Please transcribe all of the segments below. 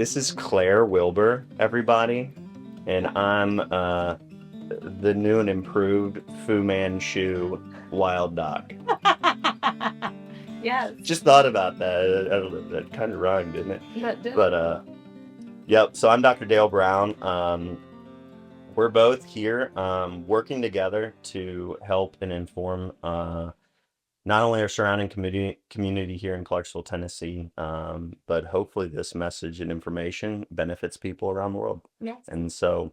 This is Claire Wilbur, everybody, and I'm the new and improved Fu Manchu wild dog. Yes, Just thought about that. I don't know, that kind of rhymed, didn't it? that did. But yep. So I'm Dr. Dale Brown. We're both here working together to help and inform not only our surrounding community here in Clarksville, Tennessee, but hopefully this message and information benefits people around the world. Yes. And so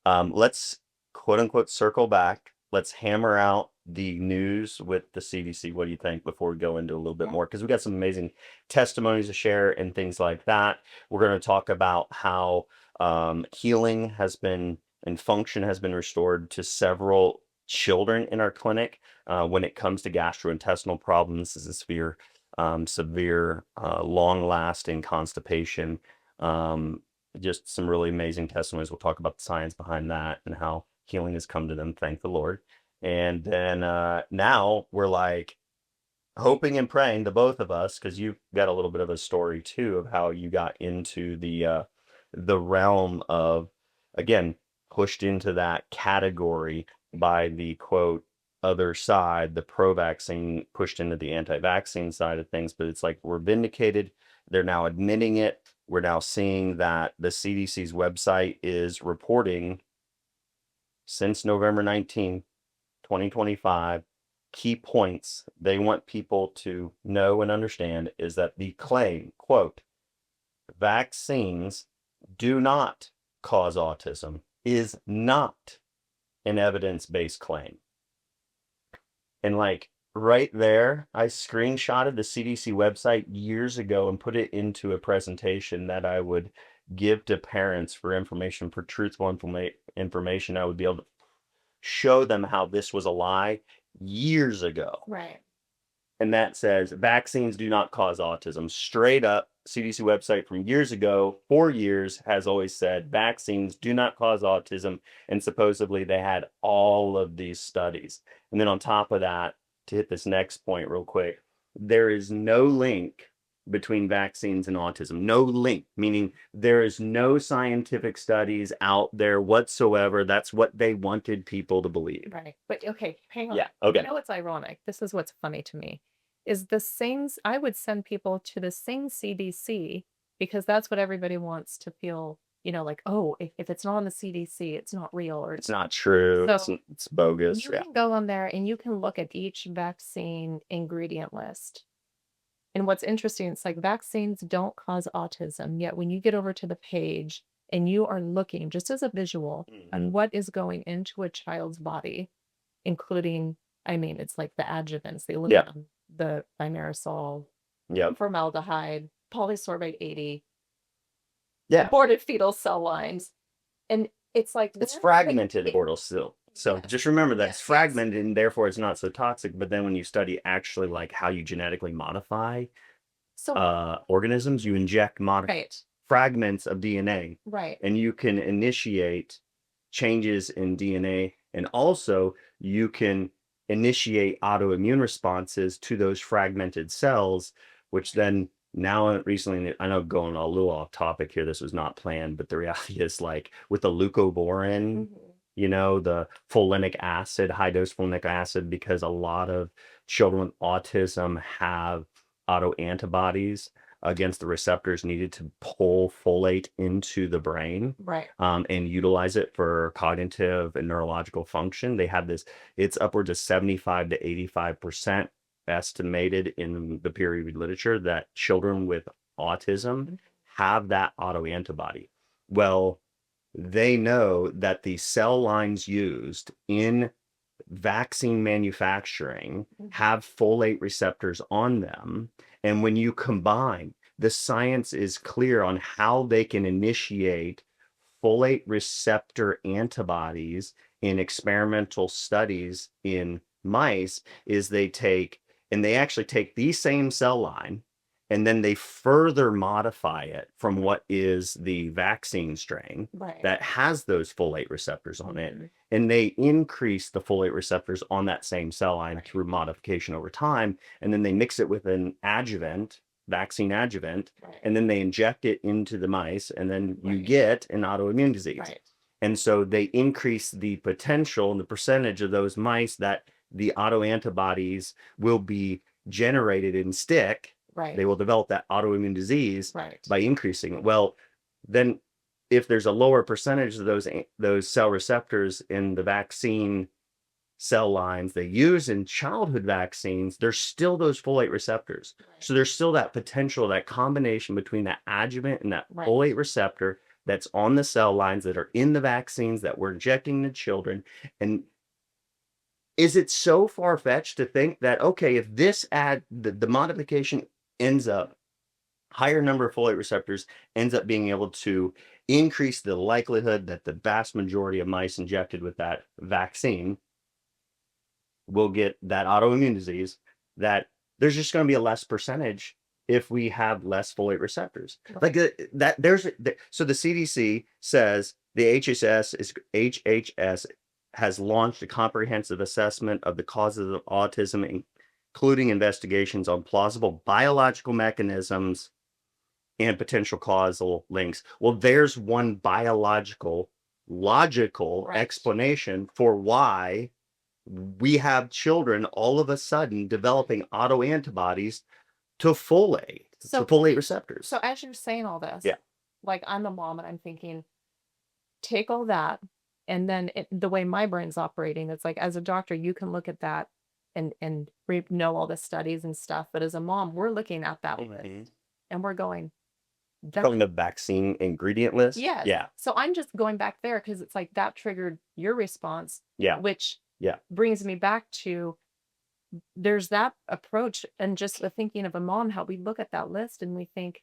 let's quote unquote circle back. Let's hammer out the news with the CDC. What do you think before we go into a little bit more? Because we got some amazing testimonies to share and things like that. We're going to talk about how healing has been and function has been restored to several children in our clinic when it comes to gastrointestinal problems. This is severe, long-lasting constipation. Just some really amazing testimonies. We'll talk about the science behind that and how healing has come to them, thank the Lord. And then now we're like hoping and praying, the both of us, because you've got a little bit of a story too of how you got into the realm of, again, pushed into that category by the quote other side, the pro-vaccine pushed into the anti-vaccine side of things. But it's like we're vindicated. They're now admitting it. We're now seeing that the CDC's website is reporting since November 19th, 2025, key points they want people to know and understand is that the claim, quote, vaccines do not cause autism is not an evidence-based claim. And like right there, I screenshotted the CDC website years ago and put it into a presentation that I would give to parents for information, for truthful information. I would be able to show them how this was a lie years ago. Right. And that says vaccines do not cause autism. Straight up, CDC website from years ago, 4 years, has always said vaccines do not cause autism. And supposedly they had all of these studies. And then on top of that, to hit this next point real quick, there is no link between vaccines and autism. No link, meaning there is no scientific studies out there whatsoever. That's what they wanted people to believe. Right. But okay, hang on. Yeah, okay. You know what's ironic? This is what's funny to me. Is the same, I would send people to the same CDC because that's what everybody wants to feel, like, oh, if it's not on the CDC, it's not real or It's not true. So It's bogus. you Yeah. can go on there and you can look at each vaccine ingredient list. And what's interesting, it's like vaccines don't cause autism, yet when you get over to the page and you are looking just as a visual on what is going into a child's body, including, it's like the adjuvants, the aluminum, the thimerosal, formaldehyde, polysorbate 80, aborted fetal cell lines. And it's like it's fragmented abortal cell. So just remember that it's fragmented and therefore it's not so toxic. But then when you study actually like how you genetically modify organisms, you inject fragments of DNA. Right. And you can initiate changes in DNA. And also you can initiate autoimmune responses to those fragmented cells, which then now recently, I know going a little off topic here, this was not planned, but the reality is like with the leucovorin, the folinic acid, high dose folinic acid, because a lot of children with autism have autoantibodies against the receptors needed to pull folate into the brain, and utilize it for cognitive and neurological function. They have this, it's upwards of 75 to 85% estimated in the peer-reviewed literature that children with autism have that autoantibody. Well, they know that the cell lines used in vaccine manufacturing have folate receptors on them. And when you combine, the science is clear on how they can initiate folate receptor antibodies in experimental studies in mice, is they actually take the same cell line and then they further modify it from what is the vaccine strain that has those folate receptors on it. And they increase the folate receptors on that same cell line through modification over time. And then they mix it with an adjuvant vaccine adjuvant, Right. and then they inject it into the mice, and then you Right. get an autoimmune disease. Right. And so they increase the potential and the percentage of those mice that the autoantibodies will be generated and stick. Right. They will develop that autoimmune disease Right. by increasing it. Well, then if there's a lower percentage of those cell receptors in the vaccine cell lines they use in childhood vaccines, there's still those folate receptors. Right. So there's still that potential, that combination between that adjuvant and that Right. folate receptor that's on the cell lines that are in the vaccines that we're injecting the children. And is it so far-fetched to think that, okay, if this the modification ends up higher number of folate receptors ends up being able to increase the likelihood that the vast majority of mice injected with that vaccine will get that autoimmune disease, that there's just going to be a less percentage if we have less folate receptors. Like that so the CDC says the HHS has launched a comprehensive assessment of the causes of autism, including investigations on plausible biological mechanisms and potential causal links. Well, there's one biological, logical Right. explanation for why we have children all of a sudden developing autoantibodies to folate, So- to folate receptors. So as you're saying all this, Yeah. like I'm a mom and I'm thinking, take all that, and then the way my brain's operating, it's like as a doctor, you can look at that and know all the studies and stuff. But as a mom, we're looking at that list and we're going, that's From the vaccine ingredient list. yes. Yeah. So I'm just going back there because it's like that triggered your response, Yeah. which Yeah. brings me back to there's that approach and just the thinking of a mom, how we look at that list and we think,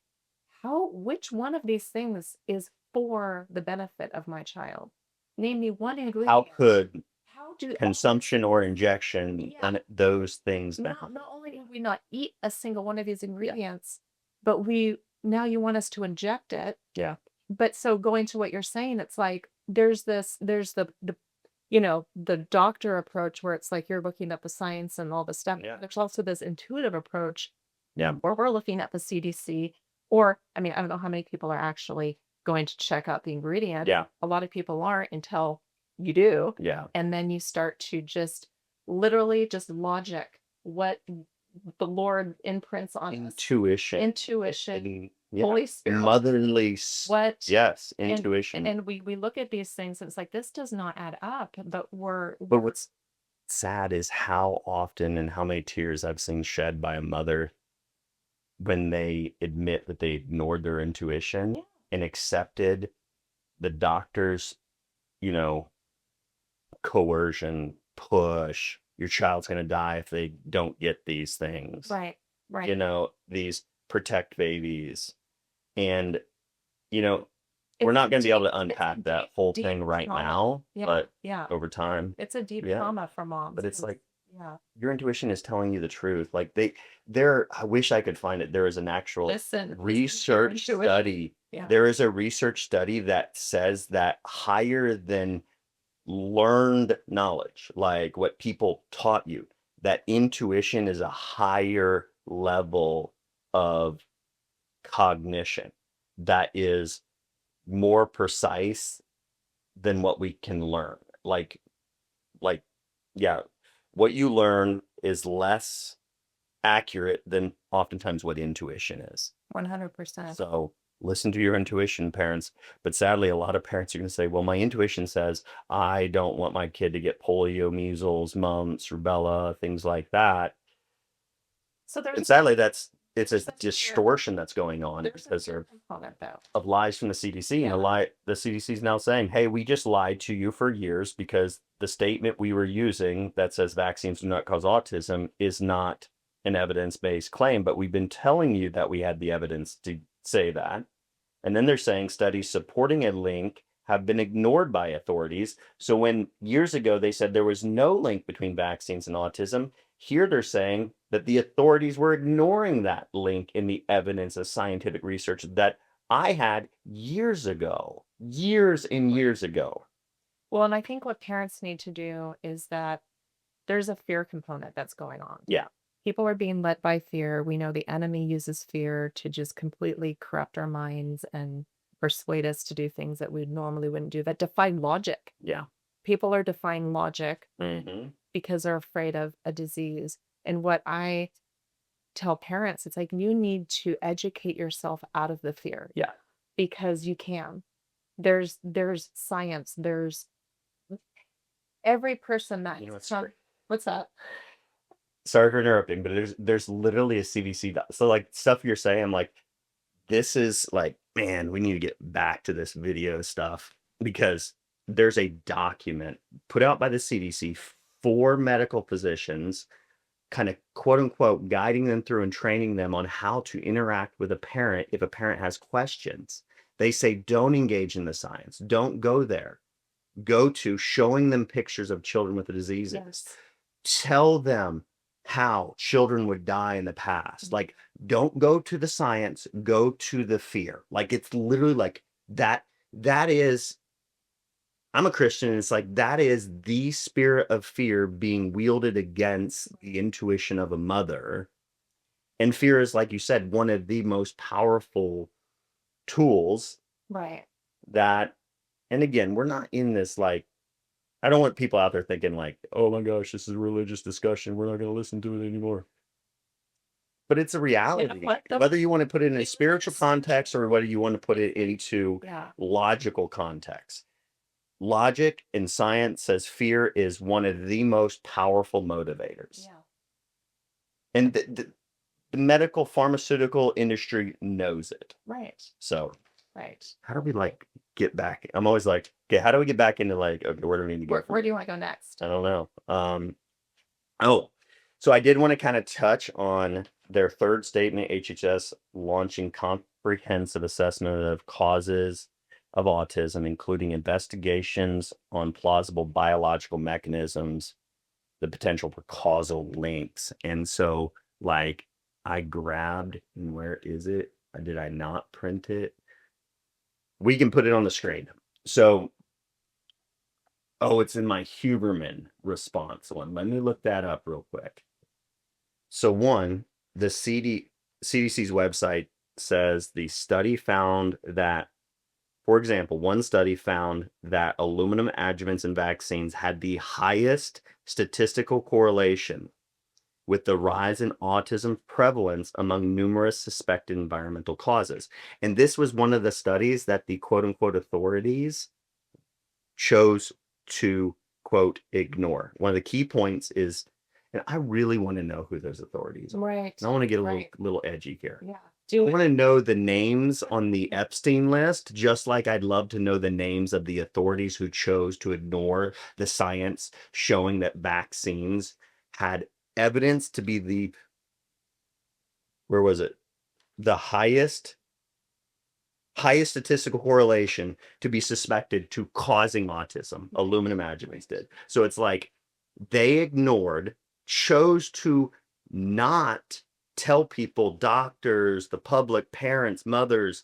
which one of these things is for the benefit of my child? Name me one ingredient. How could How do consumption or injection Yeah. and those things not only do we not eat a single one of these ingredients, but now you want us to inject it. Yeah. But so going to what you're saying, it's like there's the the doctor approach where it's like you're looking at the science and all the stuff. Yeah. There's also this intuitive approach Yeah. where we're looking at the CDC, or I mean, I don't know how many people are actually going to check out the ingredient. Yeah. A lot of people aren't until you do. Yeah. And then you start to just literally just logic what the Lord imprints on us. Intuition. Yeah. Holy Spirit. Motherly. What? Yes. And- Intuition. And we look at these things and it's like, this does not add up, but But what's sad is how often and how many tears I've seen shed by a mother when they admit that they ignored their intuition Yeah. and accepted the doctor's, coercion, push. Your child's going to die if they don't get these things. right. Right. These protect babies. And, we're It's not going to be able to it's a unpack that deep, whole deep thing right trauma. now, Yeah. but Yeah. over time, It's a deep Yeah. trauma for moms. but it's like yeah. your intuition is telling you the truth. Like I wish I could find it. There is an actual Listen to your research intuition. study. Yeah. There is a research study that says that higher than learned knowledge, like what people taught you, that intuition is a higher level of cognition that is more precise than what we can learn. Like, yeah, what you learn is less accurate than oftentimes what intuition is. 100%. So listen to your intuition, parents. But sadly, a lot of parents are going to say, well, my intuition says I don't want my kid to get polio, measles, mumps, rubella, things like that. So And sadly, it's a there's a fear. distortion that's going on There's a because fear component though. of lies from the CDC. Yeah. And the CDC is now saying, hey, we just lied to you for years because the statement we were using that says vaccines do not cause autism is not an evidence-based claim, but we've been telling you that we had the evidence to say that. And then they're saying studies supporting a link have been ignored by authorities. So when years ago they said there was no link between vaccines and autism, here they're saying that the authorities were ignoring that link in the evidence of scientific research that I had years ago, years and years ago. Well, and I think what parents need to do is that there's a fear component that's going on. Yeah. People are being led by fear. We know the enemy uses fear to just completely corrupt our minds and persuade us to do things that we normally wouldn't do that defy logic. Yeah. People are defying logic Hmm. because they're afraid of a disease. And what I tell parents, it's like you need to educate yourself out of the fear Yeah. because you can. There's science. There's every person that You know, it's some great. what's that? Sorry for interrupting, but there's literally a CDC. So like stuff you're saying, like this is like, man, we need to get back to this video stuff because there's a document put out by the CDC for medical physicians, kind of quote unquote guiding them through and training them on how to interact with a parent if a parent has questions. They say, don't engage in the science, don't go there. Go to showing them pictures of children with the diseases. Yes. Tell them how children would die in the past. Like, don't go to the science, go to the fear. Like, it's literally like that. That is, I'm a Christian, and it's like that is the spirit of fear being wielded against the intuition of a mother. And fear is, like you said, one of the most powerful tools Right. that, and again, we're not in this like, I don't want people out there thinking like, oh my gosh, this is a religious discussion. We're not going to listen to it anymore. But it's a Yeah. reality. What the Whether you want to put it in a it spiritual is. context or whether you want to put it into Yeah. logical context. Logic in science says fear is one of the most powerful motivators. Yeah. And the medical pharmaceutical industry knows it. Right. So Right. how do we like get back? I'm always like, okay, how do we get back into like, okay, where do we need to go from Where do here? you want to go next? I don't know. Oh, so I did want to kind of touch on their third statement, HHS launching comprehensive assessment of causes of autism, including investigations on plausible biological mechanisms, the potential for causal links. And so, like, I grabbed, and where is it? Did I not print it? We can put it on the screen. So, oh, it's in my Huberman response one. Let me look that up real quick. So one, the CDC's website says the study found that, for example, one study found that aluminum adjuvants in vaccines had the highest statistical correlation with the rise in autism prevalence among numerous suspected environmental causes. And this was one of the studies that the quote unquote authorities chose to quote ignore. One of the key points is, and I really want to know who those authorities are. Right. And I want to get a Right. little edgy here. Yeah. I Do want to know the names on the Epstein list, just like I'd love to know the names of the authorities who chose to ignore the science showing that vaccines had evidence to be the, where was it? The highest statistical correlation to be suspected to causing autism. Aluminum adjuvants did. So it's like they ignored, chose to not tell people, doctors, the public, parents, mothers,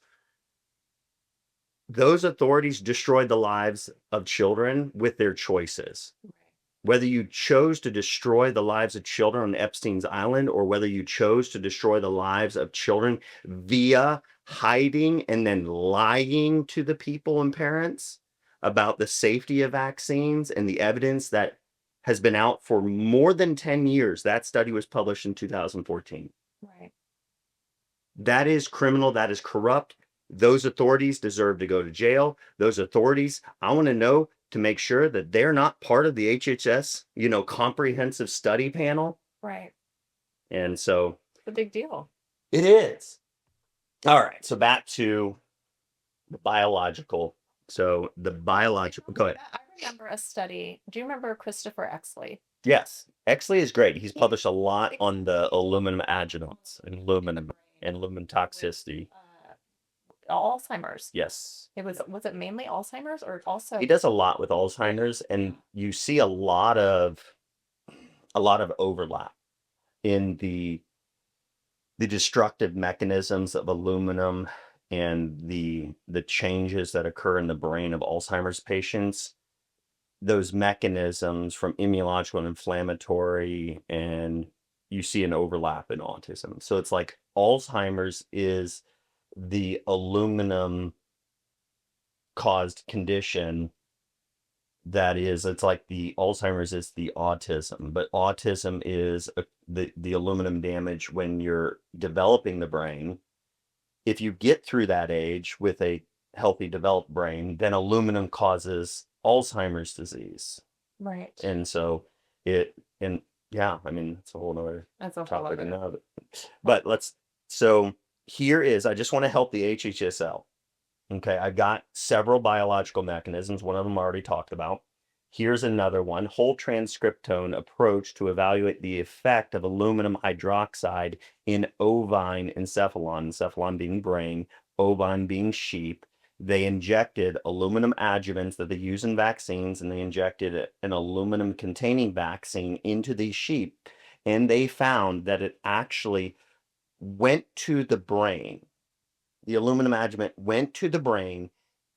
those authorities destroyed the lives of children with their choices. Whether you chose to destroy the lives of children on Epstein's Island or whether you chose to destroy the lives of children via hiding and then lying to the people and parents about the safety of vaccines and the evidence that has been out for more than 10 years. That study was published in 2014. Right. That is criminal. That is corrupt. Those authorities deserve to go to jail. Those authorities, I want to know to make sure that they're not part of the HHS, comprehensive study panel. Right. And so It's a big deal. it is. All right. So back to the biological. So the biological, go ahead. I remember a study. Do you remember Christopher Exley? Yes. Exley is great. He's published a lot on the aluminum adjuvants and aluminum toxicity. Alzheimer's. Yes. Was it mainly Alzheimer's or also He does a lot with Alzheimer's, and you see a lot of overlap in the destructive mechanisms of aluminum and the changes that occur in the brain of Alzheimer's patients. Those mechanisms from immunological and inflammatory and you see an overlap in autism. So it's like Alzheimer's is the aluminum caused condition that is, it's like the Alzheimer's is the autism, but autism is the aluminum damage when you're developing the brain. If you get through that age with a healthy developed brain, then aluminum causes Alzheimer's disease. Right. And so it, and yeah, I mean, it's a whole nother That's a whole topic other. now. But so here is, I just want to help the HHSL. Okay, I've got several biological mechanisms. One of them I already talked about. Here's another one, whole transcriptome approach to evaluate the effect of aluminum hydroxide in ovine encephalon, encephalon being brain, ovine being sheep. They injected aluminum adjuvants that they use in vaccines, and they injected an aluminum containing vaccine into these sheep. And they found that it actually went to the brain. The aluminum adjuvant went to the brain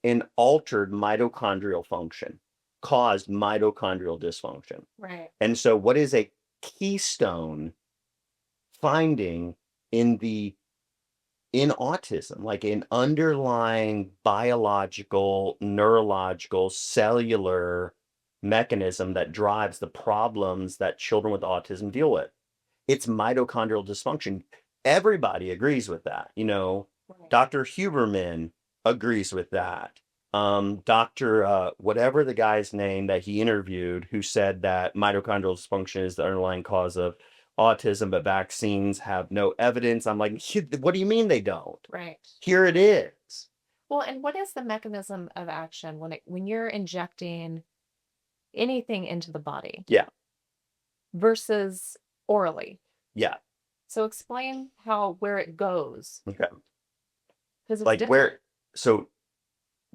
and altered mitochondrial function, caused mitochondrial dysfunction. Right. And so what is a keystone finding in autism, like an underlying biological, neurological, cellular mechanism that drives the problems that children with autism deal with? It's mitochondrial dysfunction. Everybody agrees with that. Right. Dr. Huberman agrees with that. Dr. Whatever the guy's name that he interviewed, who said that mitochondrial dysfunction is the underlying cause of autism, but vaccines have no evidence. I'm like, what do you mean they don't? Right. Here it is. Well, and what is the mechanism of action when you're injecting anything into the body? Yeah. Versus orally? Yeah. So explain where it goes. Okay. Because it's Like different.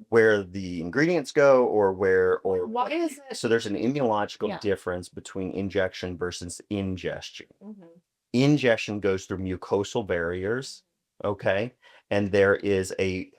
where the ingredients go, or Why is it? so there's an immunological Yeah. difference between injection versus ingestion. Mm-hmm. Ingestion goes through mucosal barriers, okay? And there's a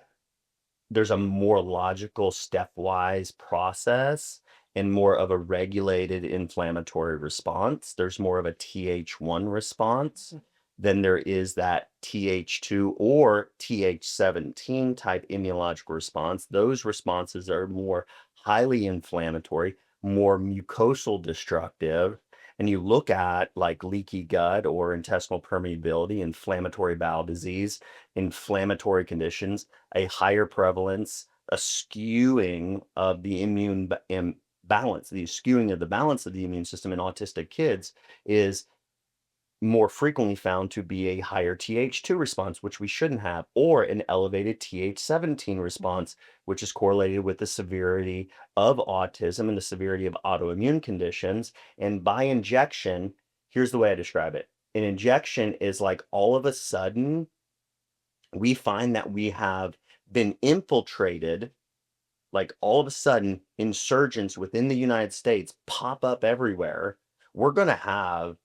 more logical stepwise process and more of a regulated inflammatory response. There's more of a Th1 response than there is that Th2 or Th17 type immunological response. Those responses are more highly inflammatory, more mucosal destructive. And you look at like leaky gut or intestinal permeability, inflammatory bowel disease, inflammatory conditions, a higher prevalence, a skewing of the immune balance, the skewing of the balance of the immune system in autistic kids is more frequently found to be a higher Th2 response, which we shouldn't have, or an elevated Th17 response, which is correlated with the severity of autism and the severity of autoimmune conditions. And by injection, here's the way I describe it. An injection is like all of a sudden, we find that we have been infiltrated. Like all of a sudden, insurgents within the United States pop up everywhere. We're going to have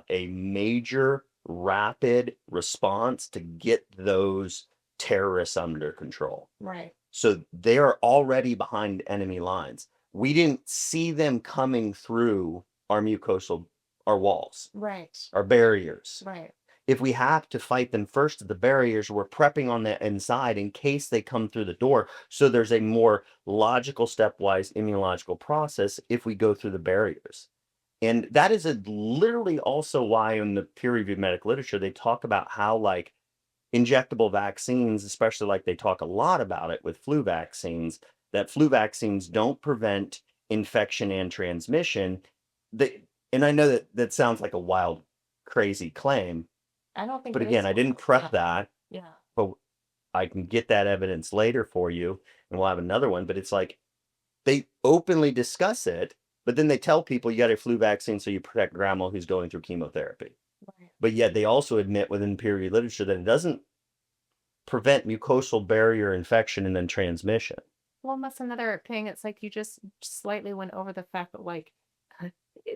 a major rapid response to get those terrorists under control. Right. So they are already behind enemy lines. We didn't see them coming through our walls, Right. our barriers. Right. If we have to fight them first at the barriers, we're prepping on the inside in case they come through the door. So there's a more logical stepwise immunological process if we go through the barriers. And that is literally also why in the peer-reviewed medical literature, they talk about how like injectable vaccines, especially like they talk a lot about it with flu vaccines, that flu vaccines don't prevent infection and transmission. And I know that sounds like a wild, crazy claim. I don't think But it again, is I didn't wild. prep that, Yeah. but I can get that evidence later for you, and we'll have another one. But it's like they openly discuss it, but then they tell people you got a flu vaccine so you protect grandma who's going through chemotherapy. Right. But yet they also admit within peer-reviewed literature that it doesn't prevent mucosal barrier infection and then transmission. Well, and that's another thing. It's like you just slightly went over the fact that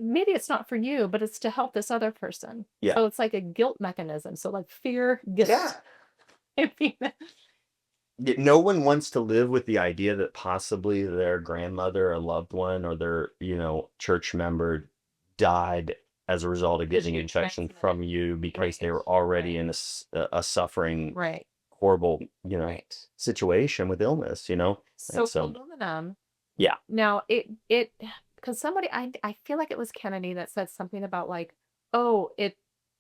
maybe it's not for you, but it's to help this other person. Yeah. So it's like a guilt mechanism. So like fear, guilt. Yeah. No one wants to live with the idea that possibly their grandmother, a loved one, or their, church member died as a result of getting you infection transmitted. from you because they Right. were already Right. in a suffering, Right. horrible, Right. situation with illness, and So so aluminum. yeah, Now it because somebody I feel like it was Kennedy that said something about like, oh,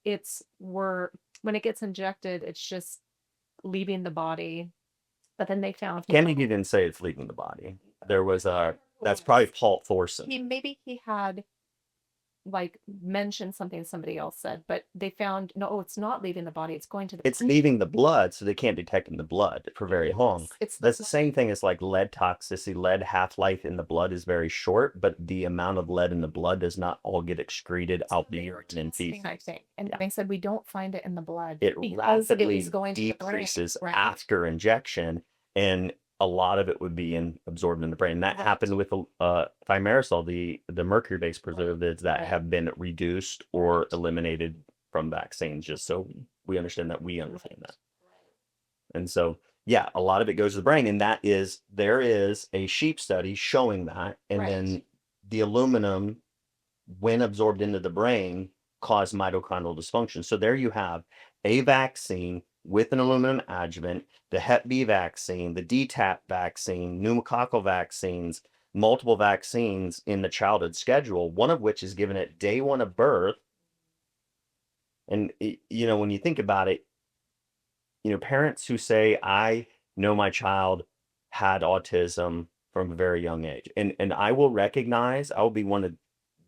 it's we're when it gets injected, it's just leaving the body. But then they found Kennedy didn't say it's leaving the body. There was that's was. probably Paul Thorson. He had like mentioned something somebody else said, but they found no, it's not leaving the body, it's going to the It's leaving the blood, so they can't detect in the blood for very long. it's That's the same thing as like lead toxicity. Lead half-life in the blood is very short, but the amount of lead in the blood does not all get excreted out the urine in feces. I think. And Yeah. they said we don't find it in the blood It because it was rapidly going to the brain. decreases Right. after injection, and a lot of it would be absorbed in the brain. That Right. happened with thimerosal, the mercury-based preservatives that Right. have been reduced or eliminated from vaccines, just so we understand that we understand that. And so, yeah, a lot of it goes to the brain, and there is a sheep study showing that, and Right. then the aluminum, when absorbed into the brain, cause mitochondrial dysfunction. So there you have a vaccine with an aluminum adjuvant, the Hep B vaccine, the DTaP vaccine, pneumococcal vaccines, multiple vaccines in the childhood schedule, one of which is given at day one of birth. And when you think about it, parents who say, I know my child had autism from a very young age. And I will be one of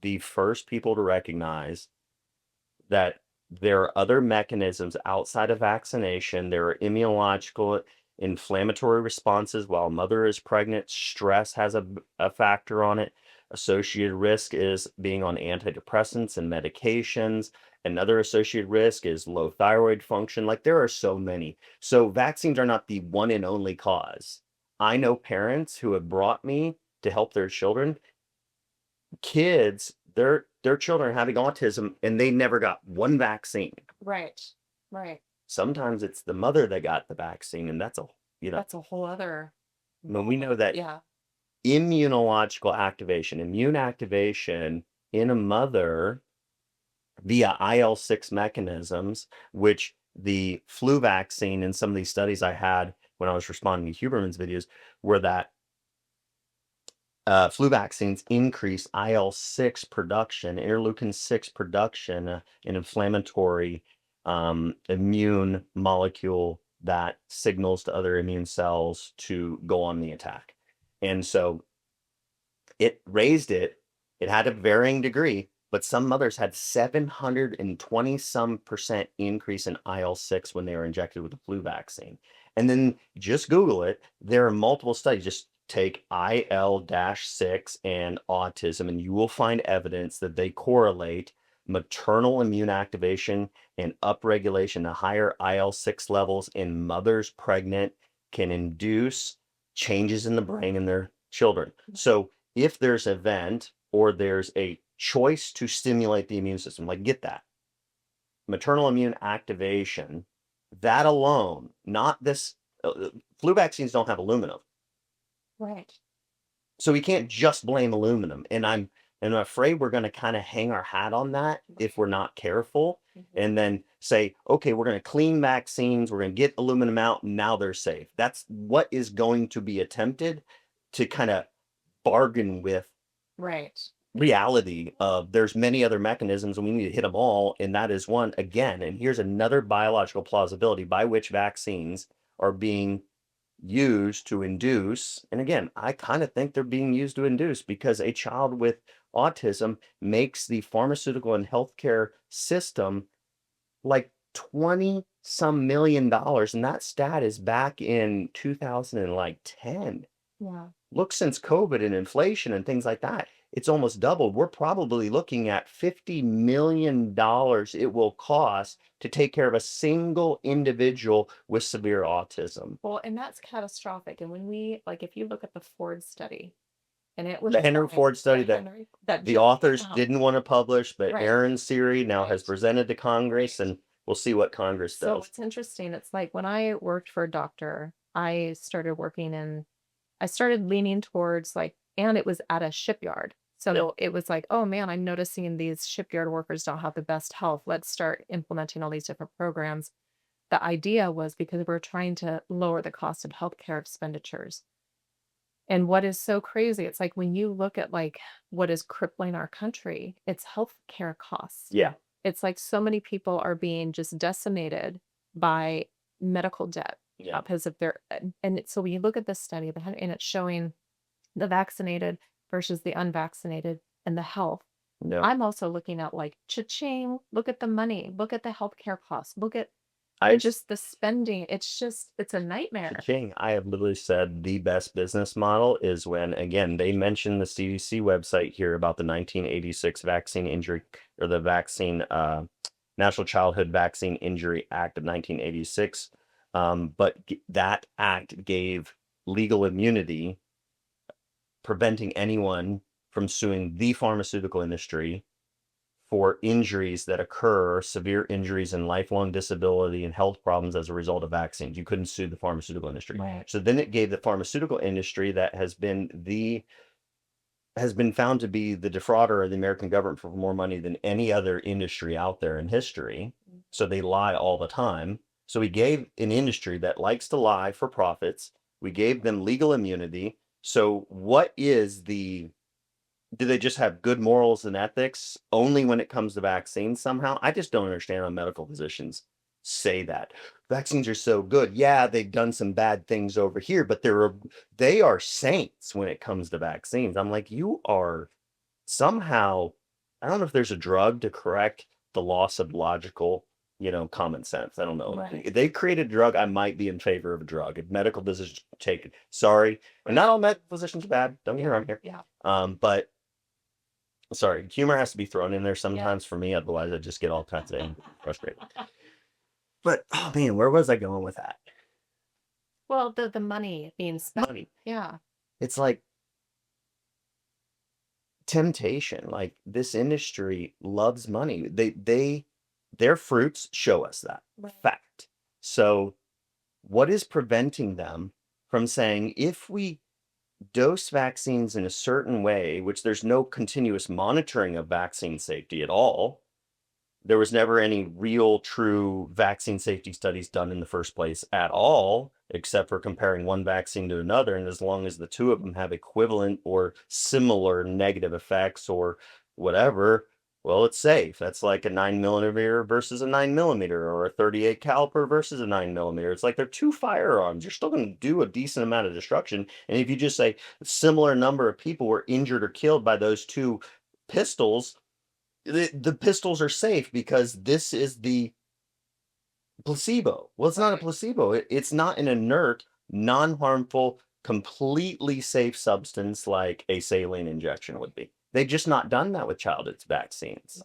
the first people to recognize that there are other mechanisms outside of vaccination. There are immunological inflammatory responses while mother is pregnant. Stress has a factor on it. Associated risk is being on antidepressants and medications. Another associated risk is low thyroid function. Like there are so many. So vaccines are not the one and only cause. I know parents who have brought me to help their children, kids, their children having autism, and they never got one vaccine. Right. Right. Sometimes it's the mother that got the vaccine, and That's a whole other. when we know that Yeah. immunological activation, immune activation in a mother via IL-6 mechanisms, which the flu vaccine in some of these studies I had when I was responding to Huberman's videos, were that flu vaccines increase IL-6 production, interleukin-6 production, an inflammatory immune molecule that signals to other immune cells to go on the attack. And so it raised it. It had a varying degree, but some mothers had 720 some percent increase in IL-6 when they were injected with the flu vaccine. And then just Google it. There are multiple studies. Just take IL-6 and autism, and you will find evidence that they correlate maternal immune activation and upregulation. The higher IL-6 levels in mothers pregnant can induce changes in the brain in their children. So if there's an event or there's a choice to stimulate the immune system, like get that maternal immune activation, that alone, not this, flu vaccines don't have aluminum. Right. So we can't just blame aluminum. And I'm afraid we're going to kind of hang our hat on that if we're not careful, and then say, okay, we're going to clean vaccines, we're going to get aluminum out, and now they're safe. That's what is going to be attempted to kind of bargain with Right. reality of there's many other mechanisms and we need to hit them all, and that is one again. And here's another biological plausibility by which vaccines are being used to induce, and again, I kind of think they're being used to induce because a child with autism makes the pharmaceutical and healthcare system like 20 some $1 million, and that stat is back in 2010. Yeah. Look, since COVID and inflation and things like that, it's almost doubled. We're probably looking at $50 million it will cost to take care of a single individual with severe autism. Well, and that's catastrophic. And when we like, if you look at the Ford study, and it was The Henry showing Ford study the that Henry that the just authors came out. didn't want to publish, but Right. Aaron Siri now has Right. presented to Congress, and we'll see what Congress So does. it's interesting. It's like when I worked for a doctor, I started leaning towards like, and it was at a shipyard. So it was like, oh man, I'm noticing these shipyard workers don't have the best health. Let's start implementing all these different programs. The idea was because we're trying to lower the cost of healthcare expenditures. And what is so crazy, it's like when you look at like what is crippling our country, it's healthcare costs. Yeah. It's like so many people are being just decimated by medical debt Yeah. because of their so when you look at this study and it's showing the vaccinated versus the unvaccinated and the health. No. I'm also looking at like cha-ching, look at the money, look at the healthcare costs, look at I just the spending. It's a nightmare. Cha-ching. I have literally said the best business model is when, again, they mention the CDC website here about the 1986 vaccine injury or the National Childhood Vaccine Injury Act of 1986. But that act gave legal immunity, preventing anyone from suing the pharmaceutical industry for injuries that occur, severe injuries and lifelong disability and health problems as a result of vaccines. You couldn't sue the pharmaceutical industry. Right. So then it gave the pharmaceutical industry that has been found to be the defrauder of the American government for more money than any other industry out there in history. So they lie all the time. So we gave an industry that likes to lie for profits. We gave them legal immunity. So what is do they just have good morals and ethics only when it comes to vaccines somehow? I just don't understand how medical physicians say that. Vaccines are so good. Yeah, they've done some bad things over here, but they are saints when it comes to vaccines. I'm like, you are somehow, I don't know if there's a drug to correct the loss of logical, common sense. I don't know. Right. If they created a drug, I might be in favor of a drug. If medical physicians take it, sorry. And not all medical physicians are bad. Don't get me wrong here. Yeah. But sorry, humor has to be thrown in there sometimes for me, otherwise I just get all kinds of angry, frustrated. But oh man, where was I going with that? Well, the money being spent. Money. Yeah. It's like temptation. Like this industry loves money. Their fruits show us that Right. fact. So what is preventing them from saying if we dose vaccines in a certain way, which there's no continuous monitoring of vaccine safety at all, there was never any real true vaccine safety studies done in the first place at all, except for comparing one vaccine to another. And as long as the two of them have equivalent or similar negative effects or whatever, well, it's safe. That's like a 9 millimeter versus a 9 millimeter, or a 38 caliber versus a 9 millimeter. It's like they're two firearms. You're still going to do a decent amount of destruction. And if you just say a similar number of people were injured or killed by those two pistols, the pistols are safe because this is the placebo. Well, it's not a Right. placebo. It's not an inert, non-harmful, completely safe substance like a saline injection would be. They've just not done that with childhood vaccines,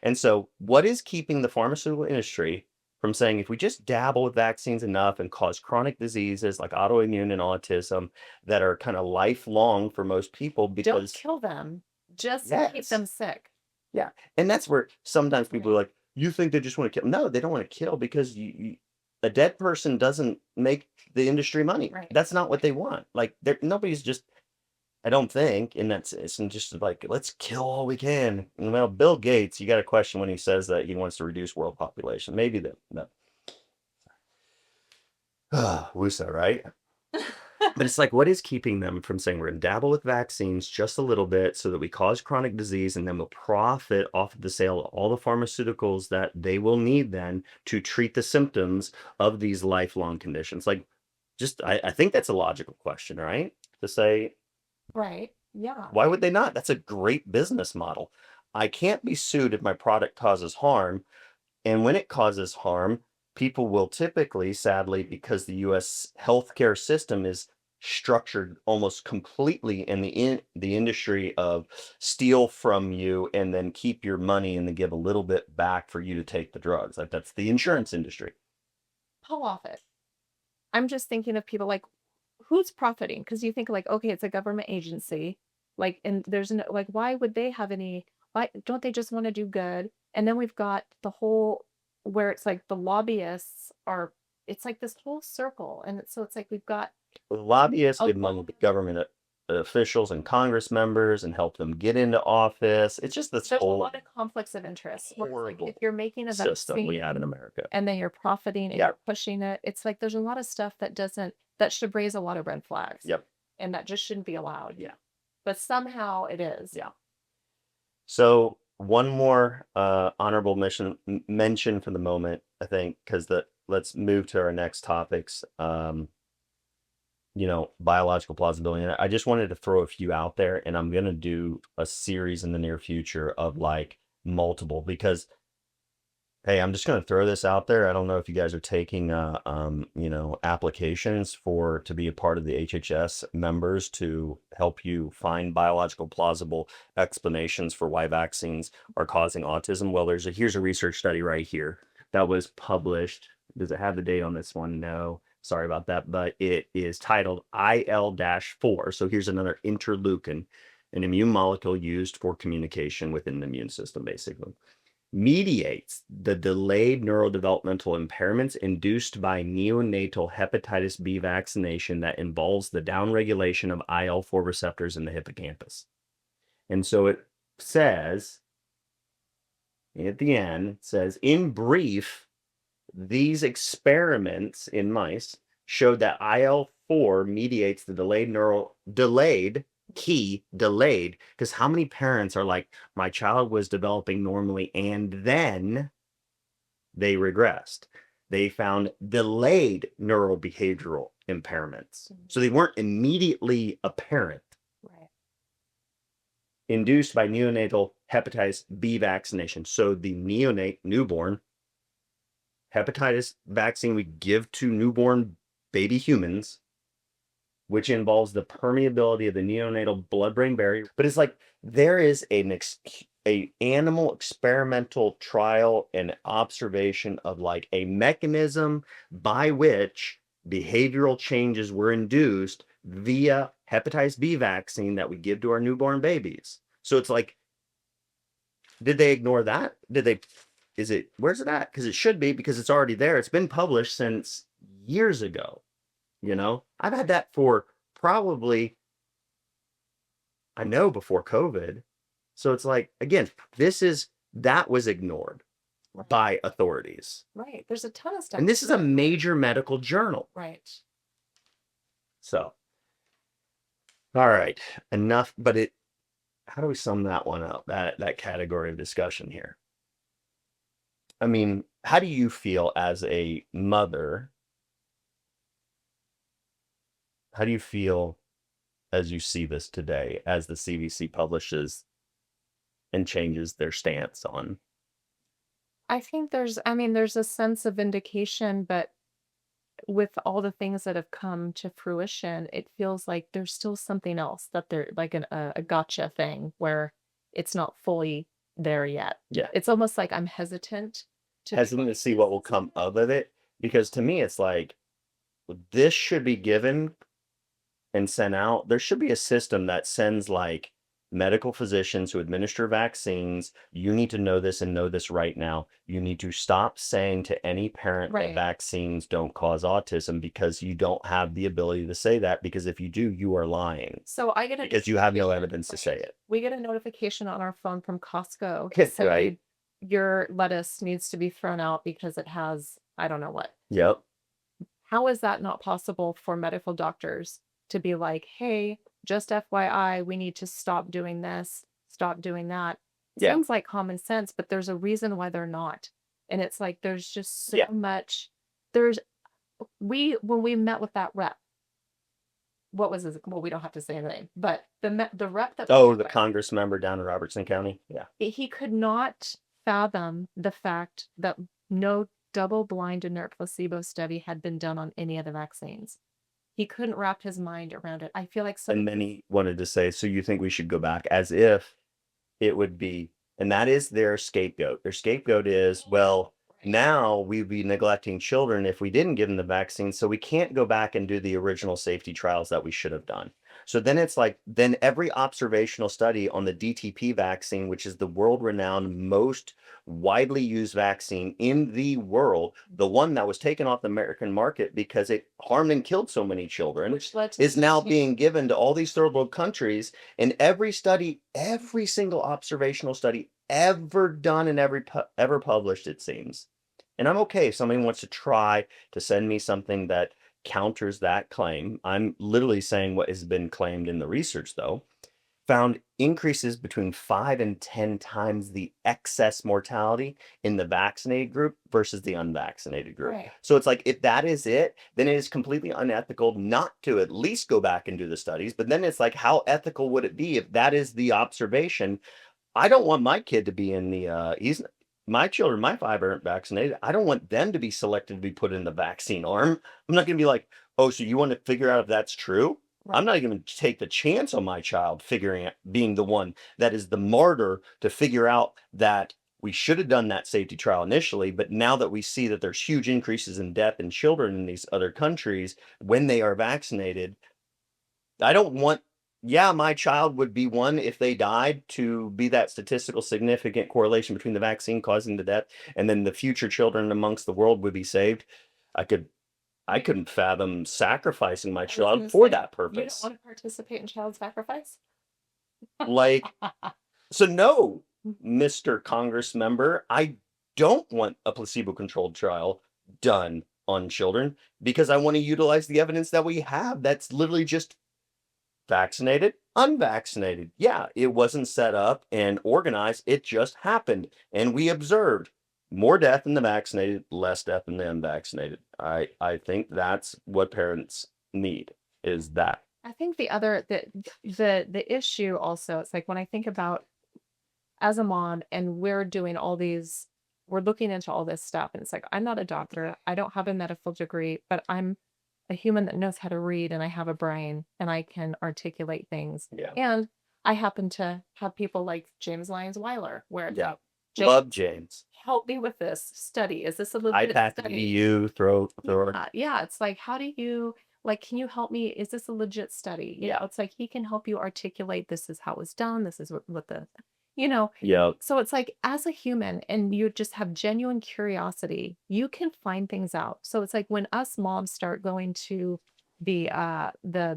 And so, what is keeping the pharmaceutical industry from saying if we just dabble with vaccines enough and cause chronic diseases like autoimmune and autism that are kind of lifelong for most people Don't because kill them. Just keep yes. them sick. Yeah, and that's where sometimes people are like, "You think they just wanna kill." No, they don't wanna kill because a dead person doesn't make the industry money. Right. That's not what they want. Like, nobody's just I don't think, and that's it's just like, "Let's kill all we can." Well, Bill Gates, you gotta question when he says that he wants to reduce world population. Maybe the Wusa, right? But it's like, what is keeping them from saying we're going to dabble with vaccines just a little bit so that we cause chronic disease and then we'll profit off of the sale of all the pharmaceuticals that they will need then to treat the symptoms of these lifelong conditions? Like, I think that's a logical question, right? To say, Right. Yeah. why would they not? That's a great business model. I can't be sued if my product causes harm. And when it causes harm, people will typically, sadly, because the US healthcare system is structured almost completely in the industry of steal from you and then keep your money and then give a little bit back for you to take the drugs. Like that's the insurance industry. Pull off it. I'm just thinking of people like who's profiting? Because you think like, okay, it's a government agency. Like, and there's no like, why would they have any? Why don't they just want to do good? And then we've got the whole where it's like the lobbyists are. It's like this whole circle, and so it's like we've got Lobbyists a give money to government officials and Congress members and help them get into office. It's just this There's a whole lot of conflicts of interest. Where it's like horrible if you're making a system we vaccine had in America. and then you're profiting and Yeah. you're pushing it, it's like there's a lot of stuff that should raise a lot of red flags. Yep. And that just shouldn't be allowed. Yeah. But somehow it is. Yeah. So one more honorable mention for the moment, I think, because let's move to our next topics. Biological plausibility. And I just wanted to throw a few out there, and I'm gonna do a series in the near future of like multiple because hey, I'm just going to throw this out there. I don't know if you guys are taking, applications to be a part of the HHS members to help you find biological plausible explanations for why vaccines are causing autism. Well, here's a research study right here that was published. Does it have the date on this one? No, sorry about that, but it is titled IL-4. So here's another interleukin, an immune molecule used for communication within the immune system, basically mediates the delayed neurodevelopmental impairments induced by neonatal hepatitis B vaccination that involves the downregulation of IL-4 receptors in the hippocampus. And so it says, at the end, it says, in brief, these experiments in mice showed that IL-4 mediates the delayed, because how many parents are like, my child was developing normally and then they regressed. They found delayed neurobehavioral impairments. So they weren't immediately apparent. Right. Induced by neonatal hepatitis B vaccination. So the newborn hepatitis vaccine we give to newborn baby humans, which involves the permeability of the neonatal blood-brain barrier. But it's like there is a animal experimental trial and observation of like a mechanism by which behavioral changes were induced via hepatitis B vaccine that we give to our newborn babies. So it's like, did they ignore that? Where's it at? Because it should be, because it's already there. It's been published since years ago. I've had that for probably, I know, before COVID. So it's like, again, that was ignored by authorities. Right. There's a ton of stuff. And this is a major medical journal. Right. So, all right, enough. But how do we sum that one up, that category of discussion here? I mean, how do you feel as a mother? How do you feel as you see this today, as the CDC publishes and changes their stance on? I think there's a sense of vindication, but with all the things that have come to fruition, it feels like there's still something else that they're like a gotcha thing where it's not fully there yet. Yeah. It's almost like I'm hesitant to see what will come of it, because to me it's like this should be given and sent out. There should be a system that sends like medical physicians who administer vaccines. You need to know this and know this right now. You need to stop saying to any parent that vaccines don't cause autism, because you don't have the ability to say that, because if you do, you are lying. So I get because you have no evidence to say it. We get a notification on our phone from Costco. Right. Your lettuce needs to be thrown out because it has, I don't know what. Yep. How is that not possible for medical doctors to be like, hey, just FYI, we need to stop doing this, stop doing that? It sounds like common sense, but there's a reason why they're not. And it's like, there's just so much. When we met with that rep, what was his, well, we don't have to say anything, but the rep that, the Congress member down in Robertson County. Yeah. He could not fathom the fact that no double-blind inert placebo study had been done on any of the vaccines. He couldn't wrap his mind around it. I feel like and many wanted to say, so you think we should go back, as if it would be, and that is their scapegoat. Their scapegoat is, well, now we'd be neglecting children if we didn't give them the vaccine, so we can't go back and do the original safety trials that we should have done. So then it's like, then every observational study on the DTP vaccine, which is the world-renowned, most widely used vaccine in the world, the one that was taken off the American market because it harmed and killed so many children, Which led to is now the being given to all these third world countries. And every study, every single observational study ever done and ever published, it seems. And I'm okay if somebody wants to try to send me something that counters that claim. I'm literally saying what has been claimed in the research, though, found increases between 5 and 10 times the excess mortality in the vaccinated group versus the unvaccinated group. Right. So it's like, if that is it, then it is completely unethical not to at least go back and do the studies. But then it's like, how ethical would it be if that is the observation? I don't want my kid to be in the my children, my 5 aren't vaccinated. I don't want them to be selected to be put in the vaccine arm. I'm not gonna be like, oh, so you want to figure out if that's true? I'm not even gonna take the chance on my child figuring out, being the one that is the martyr to figure out that we should have done that safety trial initially, but now that we see that there's huge increases in death in children in these other countries when they are vaccinated, I don't want, yeah, my child would be one if they died to be that statistical significant correlation between the vaccine causing the death and then the future children amongst the world would be saved. I could, I couldn't fathom sacrificing my I was child gonna for say, that you don't purpose. want to participate in child sacrifice? Like, so no, Mr. Congress member, I don't want a placebo-controlled trial done on children because I want to utilize the evidence that we have that's literally just vaccinated, unvaccinated. Yeah, it wasn't set up and organized. It just happened. And we observed more death in the vaccinated, less death in the unvaccinated. I think that's what parents need, is that. I think the issue also, it's like when I think about as a mom and we're looking into all this stuff, and it's like I'm not a doctor, I don't have a medical degree, but I'm a human that knows how to read and I have a brain and I can articulate things. Yeah. And I happen to have people like James Lyons Weiler, where Yeah. James, Love James. help me with this study. Is this a legit iPad study? EU, throw Yeah, it's like, how do you like, can you help me? Is this a legit study? You know, it's like he can help you articulate this is how it was done. This is what the, you know, Yeah. so it's like as a human and you just have genuine curiosity, you can find things out. So it's like when us moms start going to the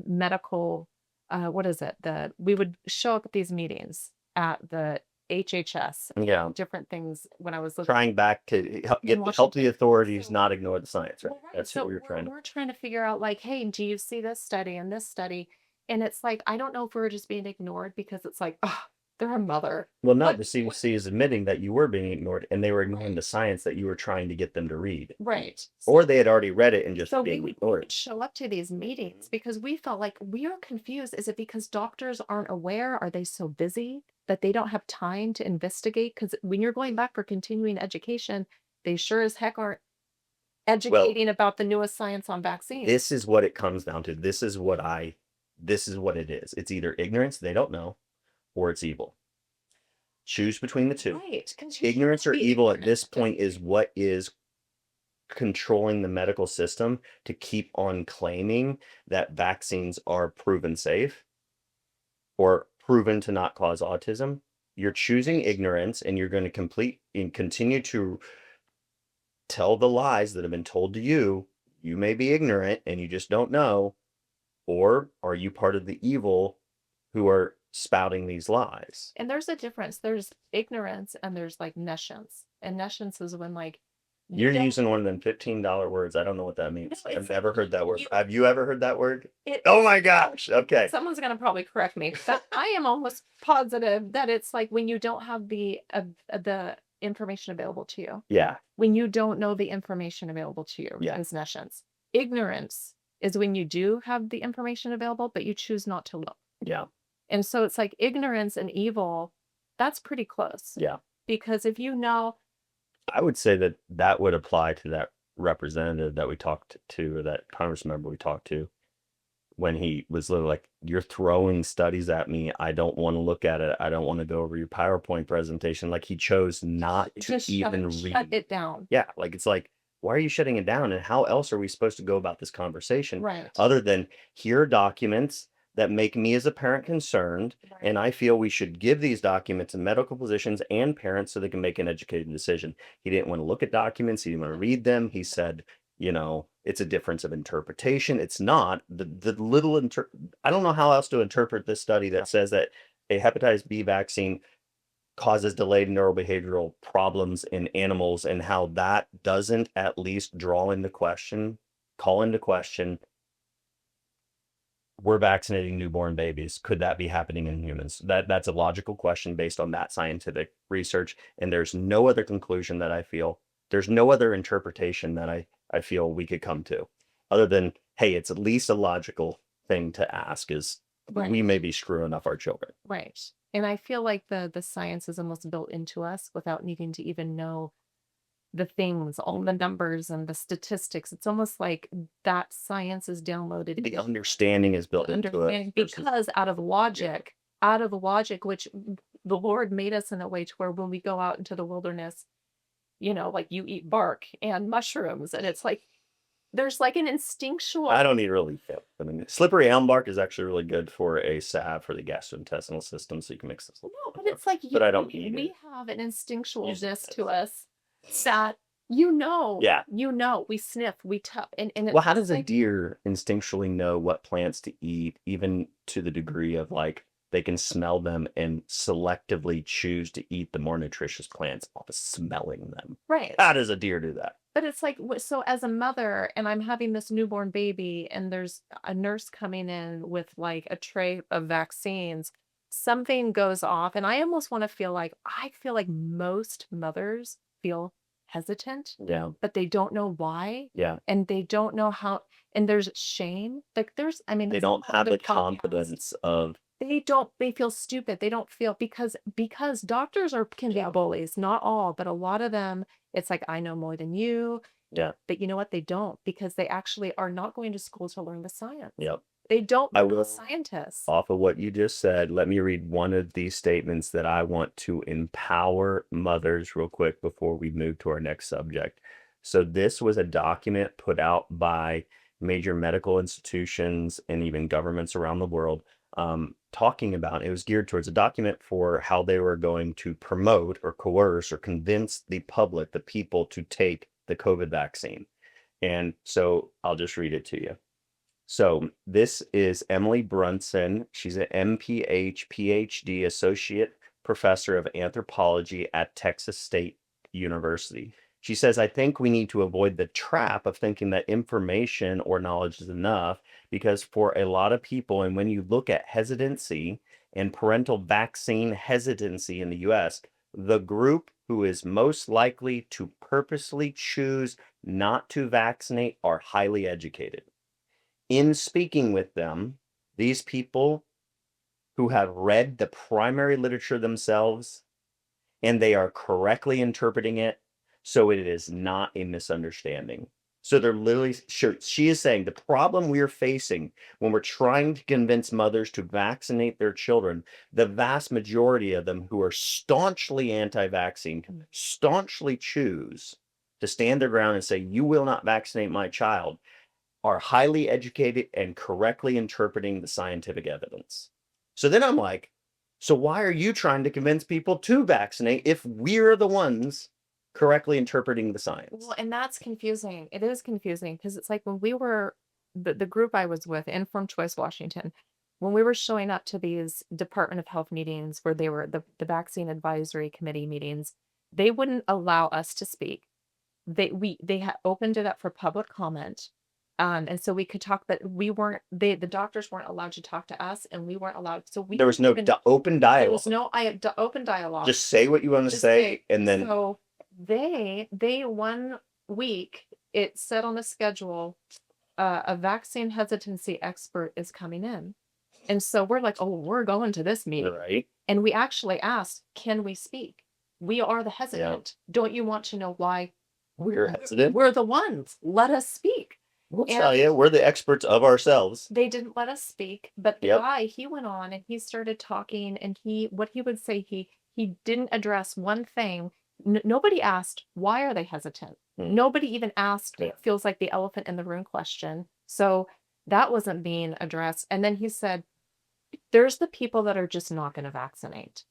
medical what is it? We would show up at these meetings at the HHS, Yeah. different things when I was looking Trying back to help in help the Washington. authorities So not ignore the science, right? well, right. That's So what we were trying to. we're trying to figure out like, hey, do you see this study and this study? And it's like, I don't know if we're just being ignored because it's like, oh, they're a mother. Well, no, What the CDC is admitting that you were being ignored and they were ignoring right. the science that you were trying to get them to read. Right. Or they had already read it and just So we being would ignored. show up to these meetings because we felt like we are confused. Is it because doctors aren't aware? Are they so busy that they don't have time to investigate? Because when you're going back for continuing education, they sure as heck aren't Well, educating about the newest science on vaccines. this is what it comes down to. This is what it is. It's either ignorance, they don't know, or it's evil. Choose between the two. Right. 'Cause you Ignorance or can't be evil at ignorant. this point is what is controlling the medical system to keep on claiming that vaccines are proven safe or proven to not cause autism. You're choosing ignorance and you're going to continue to tell the lies that have been told to you. You may be ignorant and you just don't know. Or are you part of the evil who are spouting these lies? And there's a difference. There's ignorance and there's like nescience. And nescience is when like you You're don't using one of them $15 words. I don't know what that means. no, I've it's never heard that word. you Have you ever heard that word? it Oh my gosh. Okay. someone's gonna probably correct me, but I am almost positive that it's like when you don't have the information available to you. Yeah. When you don't know the information available to you Yeah. is nescience. Ignorance is when you do have the information available, but you choose not to look. Yeah. And so it's like ignorance and evil, that's pretty close. Yeah. Because if you know, I would say that that would apply to that representative that we talked to, or that Congress member we talked to, when he was literally like, you're throwing studies at me. I don't want to look at it. I don't want to go over your PowerPoint presentation. Like, he chose not to just even shut read. it down. Yeah. Like, it's like, why are you shutting it down? And how else are we supposed to go about this conversation Right. other than here are documents that make me as a parent concerned. Right. And I feel we should give these documents to medical physicians and parents so they can make an educated decision. He didn't want to look at documents. He didn't want to read them. He said, it's a difference of interpretation. It's not the little, I don't know how else to interpret this study that says that a hepatitis B vaccine causes delayed neurobehavioral problems in animals, and how that doesn't at least call into question, we're vaccinating newborn babies. Could that be happening in humans? That's a logical question based on that scientific research. And there's no other conclusion that I feel, there's no other interpretation that I feel we could come to other than, hey, it's at least a logical thing to ask is we Right. may be screwing up our children. Right. And I feel like the science is almost built into us without needing to even know the things, all the numbers and the statistics. It's almost like that science is downloaded. The understanding is built into it. Understanding because out of logic, which the Lord made us in a way to where when we go out into the wilderness, like you eat bark and mushrooms, and it's like there's like an instinctual. I don't need really feel. I mean, slippery elm bark is actually really good for a salve for the gastrointestinal system, so you can mix this. No, but it's like But I don't eat we it. have an instinctualness to Yes. us that Yeah. we sniff, we tap, and Well, how does a like, deer instinctually know what plants to eat, even to the degree of like they can smell them and selectively choose to eat the more nutritious plants off of smelling them? right? How does a deer do that? But it's like, so as a mother, and I'm having this newborn baby, and there's a nurse coming in with like a tray of vaccines, something goes off, and I almost want to I feel like most mothers feel hesitant, Yeah. but they don't know why, Yeah. and they don't know how, and there's shame. Like I mean, They it's don't a have other the podcast. confidence of, They feel stupid. They don't feel because doctors can be bullies, not all, but a lot of them, it's like, I know more than you. yeah. But you know what? They don't, because they actually are not going to school to learn the science. Yep. They don't I become will. scientists. Off of what you just said, let me read one of these statements that I want to empower mothers real quick before we move to our next subject. So, this was a document put out by major medical institutions and even governments around the world, talking about it was geared towards a document for how they were going to promote or coerce or convince the public, the people, to take the COVID vaccine. And so I'll just read it to you. So this is Emily Brunson. She's an MPH PhD associate professor of anthropology at Texas State University. She says, I think we need to avoid the trap of thinking that information or knowledge is enough, because for a lot of people, and when you look at hesitancy and parental vaccine hesitancy in the US, the group who is most likely to purposely choose not to vaccinate are highly educated. In speaking with them, these people who have read the primary literature themselves and they are correctly interpreting it, so it is not a misunderstanding. So they're literally sure. She is saying the problem we are facing when we're trying to convince mothers to vaccinate their children, the vast majority of them who are staunchly anti-vaccine, staunchly choose to stand their ground and say, you will not vaccinate my child, are highly educated and correctly interpreting the scientific evidence. So then I'm like, so why are you trying to convince people to vaccinate if we're the ones correctly interpreting the science? Well, and that's confusing. It is confusing because it's like when we were the group I was with, Informed Choice Washington, when we were showing up to these Department of Health meetings where they were the vaccine advisory committee meetings, they wouldn't allow us to speak. They had opened it up for public comment. And so we could talk, but the doctors weren't allowed to talk to us, and we weren't allowed. So There was no open there dialogue. was no open dialogue. Just say what you want to Just say, and then so they 1 week it said on the schedule, a vaccine hesitancy expert is coming in, and so we're like, oh, we're going to this meeting, right. and we actually asked, can we speak? We are the hesitant. Don't you want to know why We're hesitant. we're the ones? Let us speak. We'll And tell you, we're the experts of ourselves. they didn't let us speak, but the Yep. guy, he went on and he started talking, and what he would say, he didn't address one thing. Nobody asked, why are they hesitant? Nobody even asked, Yeah. it feels like the elephant in the room question. So that wasn't being addressed. And then he said, There's the people that are just not going to vaccinate.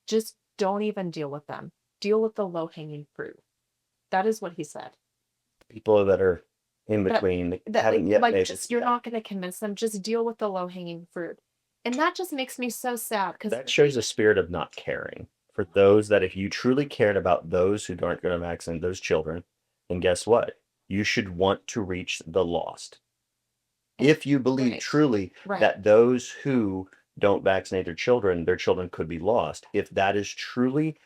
Just don't even deal with them. Deal with the low-hanging fruit. That is what he said. People that are in That between that haven't yet made just it. you're not going to convince them. Just deal with the low-hanging fruit. And that just makes me so sad because That shows a spirit of not caring for those that if you truly cared about those who aren't going to vaccinate those children, then guess what? You should want to reach the lost. If you believe right, truly right. that those who don't vaccinate their children could be lost. If that is truly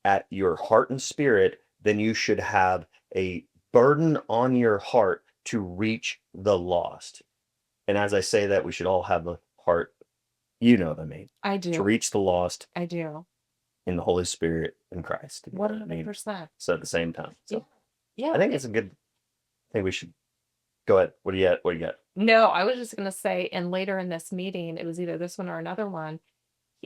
at your heart and spirit, then you should have a burden on your heart to reach the lost. And as I say that, we should all have a heart, you know what I mean, I to do. reach the lost I do. in the Holy Spirit and Christ. You know what I mean? 100%. So at the same time. Yeah. So Yeah. I think it's a good thing we should go ahead. What do you got? What do you got? No, I was just gonna say, and later in this meeting, it was either this one or another one.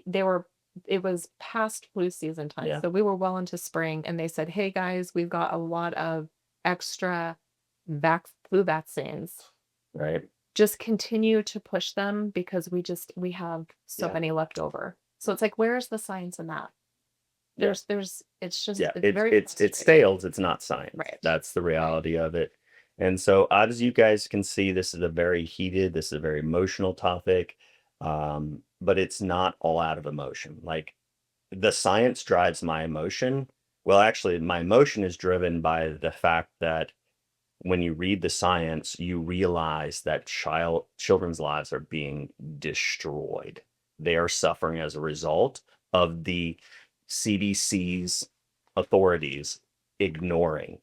They were it was past flu season time, Yeah. so we were well into spring, and they said, "Hey guys, we've got a lot of extra flu vaccines. Right. Just continue to push them because we have so Yeah. many left over." So it's like, where's the science in that? Yeah. It's just Yeah, it's very it's frustrating. sales, it's not science. Right. That's the reality of it. And so, as you guys can see, this is a very heated, this is a very emotional topic, but it's not all out of emotion. Like the science drives my emotion. Well, actually, my emotion is driven by the fact that when you read the science, you realize that children's lives are being destroyed. They are suffering as a result of the CDC's authorities ignoring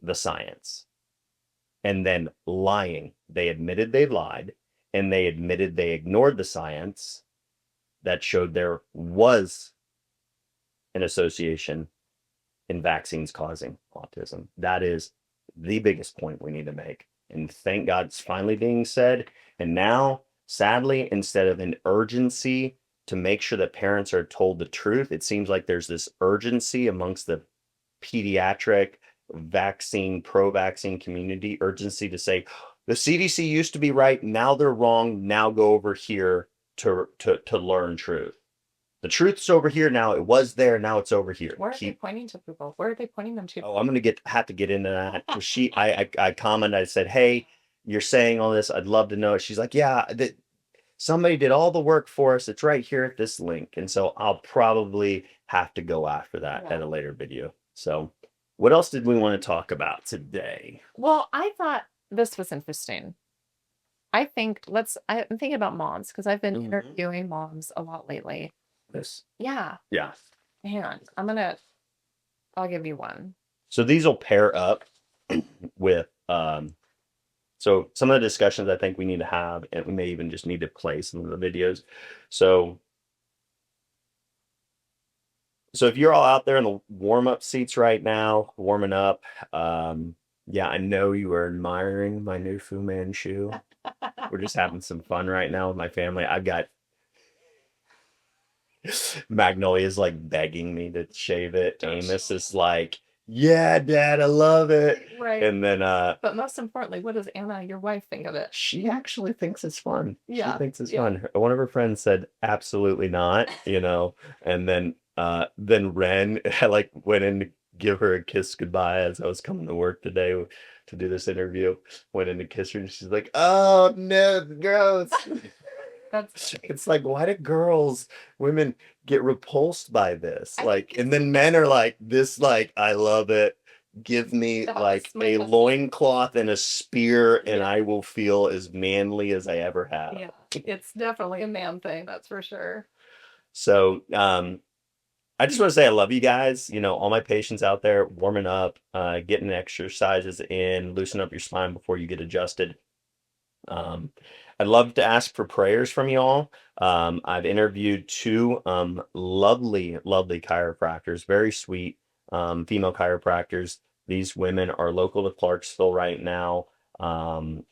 the science and then lying. They admitted they lied and they admitted they ignored the science that showed there was an association in vaccines causing autism. That is the biggest point we need to make. And thank God it's finally being said. And now, sadly, instead of an urgency to make sure that parents are told the truth, it seems like there's this urgency amongst the pediatric pro vaccine community, urgency to say, the CDC used to be right, now they're wrong, now go over here to learn truth. The truth's over here now. It was there. Now it's over here. Where are they pointing to people? Where are they pointing them to? Oh, I'm gonna have to get into that. I commented. I said, "Hey, you're saying all this. I'd love to know it." She's like, "Yeah, that somebody did all the work for us. It's right here at this link." And so I'll probably have to go after that Yeah. at a later video. So, what else did we want to talk about today? Well, I thought this was interesting. I'm thinking about moms because I've been interviewing moms a lot lately. This, Yeah. yeah. Hang on. I'll give you one. So these will pair up with so some of the discussions I think we need to have, and we may even just need to play some of the videos. So if you're all out there in the warm-up seats right now, warming up, yeah, I know you are admiring my new Fu Manchu. We're just having some fun right now with my family. I've got Magnolia's like begging me to shave it. Amos is like, yeah, Dad, I love it. Right. And then But most importantly, what does Anna, your wife, think of it? she actually thinks it's fun. Yeah. She thinks it's fun. One of her friends said, absolutely not, and then Ren, I like went in to give her a kiss goodbye as I was coming to work today to do this interview. Went in to kiss her and she's like, oh no, gross. It's like, why do women get repulsed by this? Like, and then men are like, this, like, I love it. Give me like a loincloth and a spear, and I will feel as manly as I ever have. Yeah, it's definitely a man thing, that's for sure. So, I just want to say I love you guys. All my patients out there warming up, getting exercises in, loosen up your spine before you get adjusted. I'd love to ask for prayers from you all. I've interviewed two lovely, lovely chiropractors, very sweet female chiropractors. These women are local to Clarksville right now. And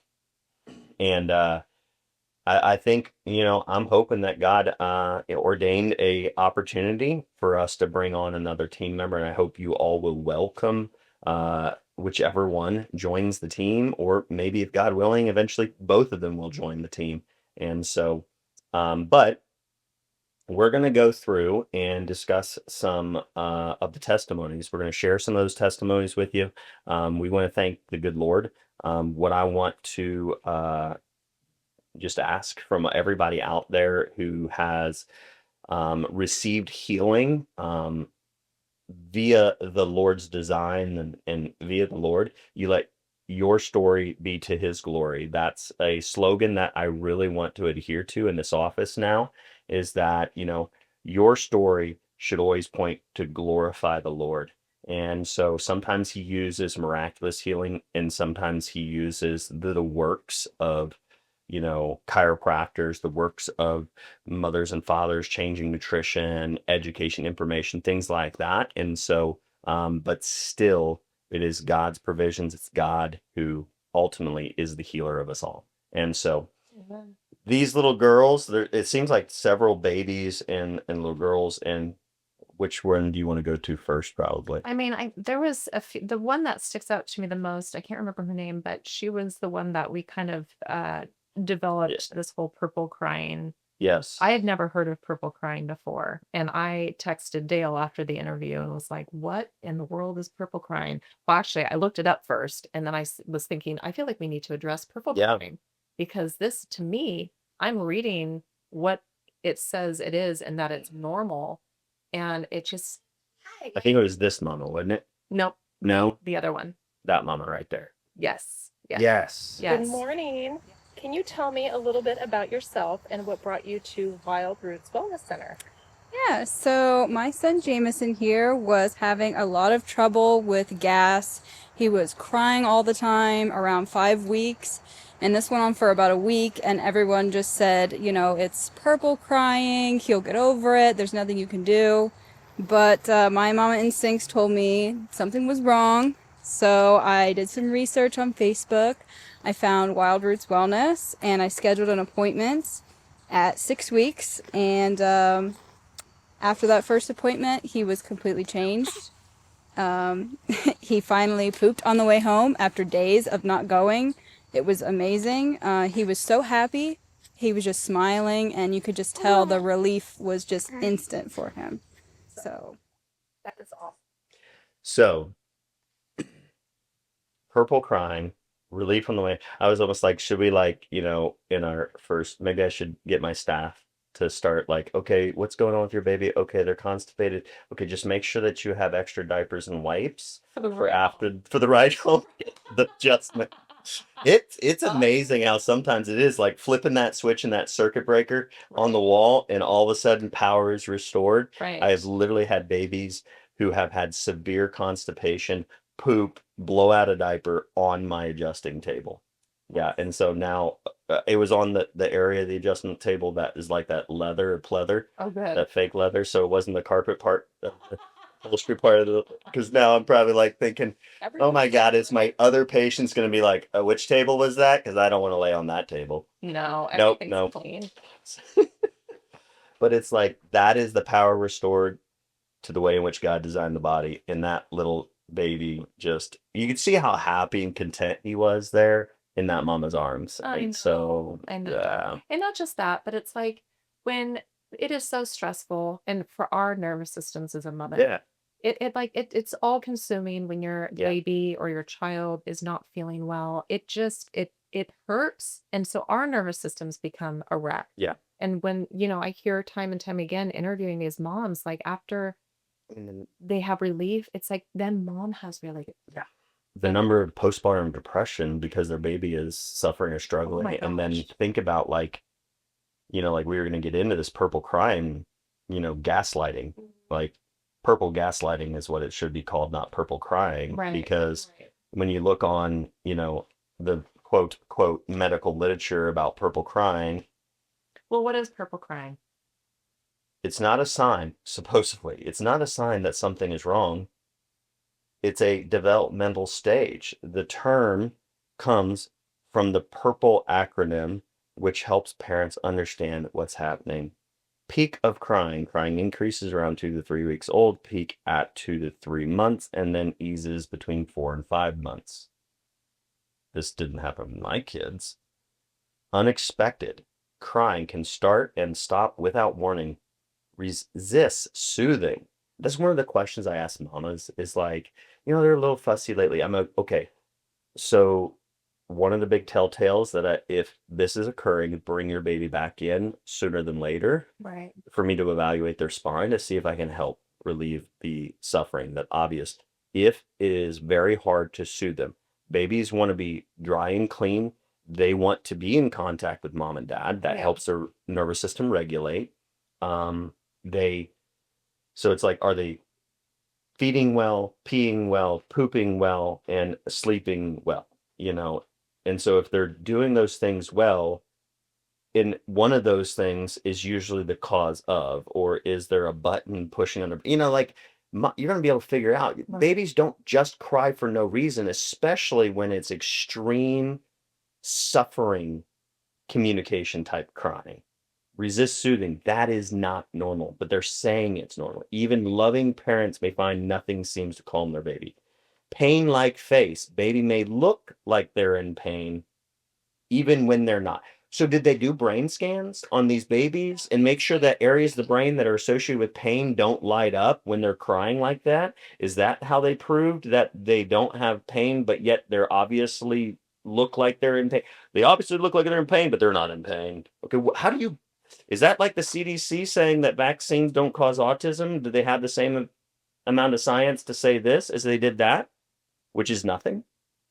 I think, I'm hoping that God ordained a opportunity for us to bring on another team member. And I hope you all will welcome whichever one joins the team, or maybe if God willing, eventually both of them will join the team. And so But we're going to go through and discuss some of the testimonies. We're going to share some of those testimonies with you. We want to thank the good Lord. What I want to just ask from everybody out there who has received healing via the Lord's design and via the Lord, you let your story be to his glory. That's a slogan that I really want to adhere to in this office now, is that, your story should always point to glorify the Lord. And so sometimes he uses miraculous healing, and sometimes he uses the works of, chiropractors, the works of mothers and fathers, changing nutrition, education, information, things like that. And so, but still, it is God's provisions. It's God who ultimately is the healer of us all. And so, Amen. these little girls, it seems like several babies and little girls. And which one do you want to go to first, probably? I mean, there was the one that sticks out to me the most. I can't remember her name, but she was the one that we kind of developed Yes. this whole purple crying. Yes. I had never heard of purple crying before, and I texted Dale after the interview and was like, "What in the world is purple crying?" Well, actually, I looked it up first, and then I was thinking, I feel like we need to address purple Yeah. crying because this, to me, I'm reading what it says it is and that it's normal, and it just I think it was this mama, wasn't it? nope, No, the other one. that mama right there. Yes, yes, Yes. yes. Good morning. Can you tell me a little bit about yourself and what brought you to Wild Roots Wellness Center? Yeah, so my son Jameson here was having a lot of trouble with gas. He was crying all the time, around 5 weeks, and this went on for about a week, and everyone just said, it's purple crying, he'll get over it, there's nothing you can do. But my mama instincts told me something was wrong, so I did some research on Facebook. I found Wild Roots Wellness, and I scheduled an appointment at 6 weeks, and after that first appointment, he was completely changed. He finally pooped on the way home after days of not going. It was amazing. He was so happy. He was just smiling, and you could just tell the relief was just instant for him. So That is awesome. So, purple crying, relief on the way. I was almost like, should we in our first, maybe I should get my staff to start like, okay, what's going on with your baby? Okay, they're constipated. Okay, just make sure that you have extra diapers and wipes for the ride home. The adjustment. It's amazing how sometimes it is like flipping that switch in that circuit breaker on the wall, and all of a sudden power is restored. Right. I have literally had babies who have had severe constipation poop, blow out a diaper on my adjusting table. Yeah, and so now it was on the area of the adjustment table that is like that leather or pleather, Oh, good. that fake leather. So it wasn't the carpet part, the upholstery part of the. Because now I'm probably like thinking, oh my God, is my other patient's going to be like, which table was that? Because I don't want to lay on that table. No, Nope, everything's nope. clean. But it's like that is the power restored to the way in which God designed the body. And that little baby just, you could see how happy and content he was there in that mama's arms. I And know, so, I know. yeah. And not just that, but it's like when it is so stressful, and for our nervous systems as a mother, Yeah. it's all consuming when your Yeah. baby or your child is not feeling well. It hurts. And so our nervous systems become a wreck. Yeah. And when, I hear time and time again interviewing these moms, like after And they have relief, it's like then mom has really yeah. The number of postpartum depression because their baby is suffering or struggling. my And then gosh. think about like we were going to get into this purple crime, gaslighting. Like purple gaslighting is what it should be called, not purple crying. Right. Because Right. when you look on, the quote medical literature about purple crying, Well, what is purple crying? it's not a sign, supposedly, it's not a sign that something is wrong. It's a developmental stage. The term comes from the purple acronym, which helps parents understand what's happening. Peak of crying. Crying increases around 2 to 3 weeks old, peak at 2 to 3 months, and then eases between 4 and 5 months. This didn't happen with my kids. Unexpected. crying can start and stop without warning. Resist soothing. That's one of the questions I ask mamas is like, they're a little fussy lately. I'm like, okay, so one of the big telltales that if this is occurring, bring your baby back in sooner than later Right. for me to evaluate their spine to see if I can help relieve the suffering that obvious. If it is very hard to soothe them, babies want to be dry and clean. They want to be in contact with mom and dad. That Yeah. helps their nervous system regulate. They, so it's like, are they feeding well, peeing well, pooping well, and sleeping well, you know? And so if they're doing those things well, in one of those things is usually the cause of, or is there a button pushing on like you're going to be able to figure out Right. babies don't just cry for no reason, especially when it's extreme suffering communication type crying. Resist soothing. That is not normal, but they're saying it's normal. Even loving parents may find nothing seems to calm their baby. Pain like face. Baby may look like they're in pain, even when they're not. So did they do brain scans on these babies and make sure that areas of the brain that are associated with pain don't light up when they're crying like that? Is that how they proved that they don't have pain, but yet they're obviously look like they're in pain? They obviously look like they're in pain, but they're not in pain. Okay, how do you, is that like the CDC saying that vaccines don't cause autism? Do they have the same amount of science to say this as they did that, which is nothing?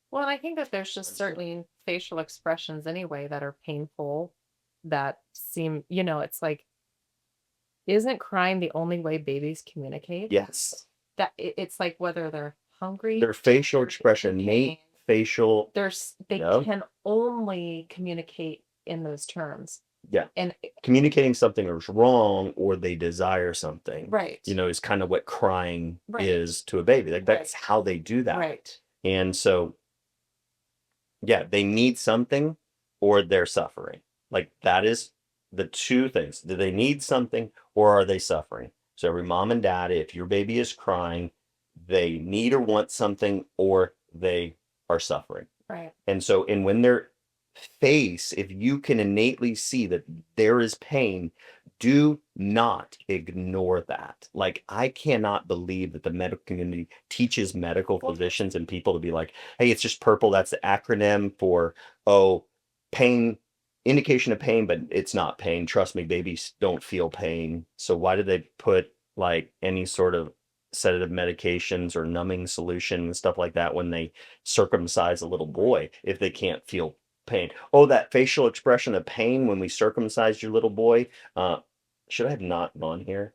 Well, and I think that there's just certain facial expressions anyway that are painful that seem, it's like, isn't crying the only way babies communicate? Yes. That it's like whether they're hungry, Their facial they're expression, in Nate, pain, facial. they Yeah. can only communicate in those terms. Yeah. And Communicating something is wrong or they desire something, right. is kind of what crying Right. is to a baby. Like that's Right. how they do that. Right. And so, yeah, they need something or they're suffering. Like that is the two things. Do they need something or are they suffering? So every mom and dad, if your baby is crying, they need or want something or they are suffering. Right. And so, and when their face, if you can innately see that there is pain, do not ignore that. Like, I cannot believe that the medical community teaches medical physicians and people to be like, hey, it's just purple. That's the acronym for, pain, indication of pain, but it's not pain. Trust me, babies don't feel pain. So why did they put like any sort of sedative medications or numbing solution and stuff like that when they circumcise a little boy if they can't feel pain? Oh, that facial expression of pain when we circumcised your little boy. Should I have not gone here?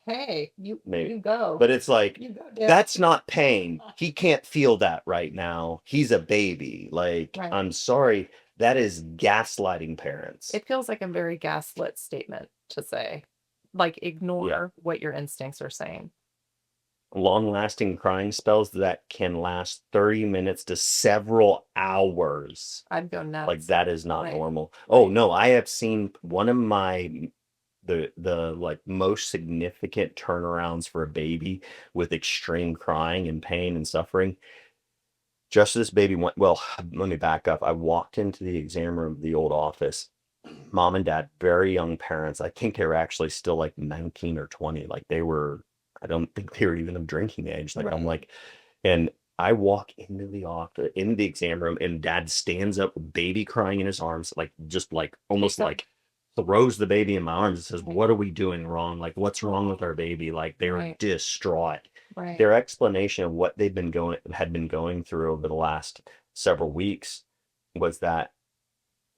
Hey, you Maybe. go. But it's like, You go, Dad. that's not pain. He can't feel that right now. He's a baby. Like, Right. I'm sorry. That is gaslighting parents. It feels like a very gaslit statement to say. Like, ignore what your instincts are saying. Long-lasting crying spells that can last 30 minutes to several hours. I'd go nuts. Like that is not Right. normal. Oh no, I have seen one of my the like most significant turnarounds for a baby with extreme crying and pain and suffering. Just this baby went, well, let me back up. I walked into the exam room of the old office. Mom and dad, very young parents. I think they were actually still like 19 or 20. Like they were, I don't think they were even of drinking age. Like I'm Right. like, and I walk into the office, into the exam room, and dad stands up with baby crying in his arms, like just like almost Takes like throws the baby in my arms and says, what are we doing wrong? Like, what's wrong with our baby? Like they're Right. distraught. Right. Their explanation of what they'd been going through over the last several weeks was that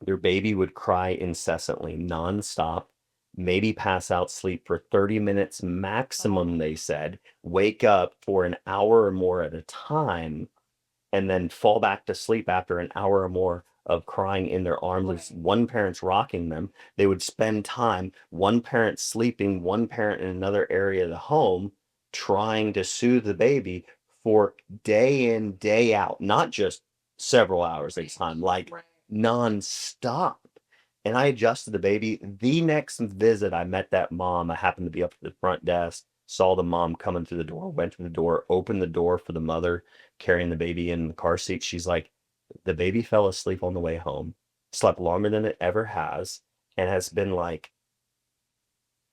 their baby would cry incessantly, nonstop, maybe pass out sleep for 30 minutes maximum, they said, wake up for an hour or more at a time, and then fall back to sleep after an hour or more of crying in their arms as one parent's rocking them. They would spend time, one parent sleeping, one parent in another area of the home, trying to soothe the baby for day in, day out, not just several hours at a time, like Right. nonstop. And I adjusted the baby. The next visit, I met that mom. I happened to be up at the front desk, saw the mom coming through the door, went to the door, opened the door for the mother carrying the baby in the car seat. She's like, the baby fell asleep on the way home, slept longer than it ever has. and has been like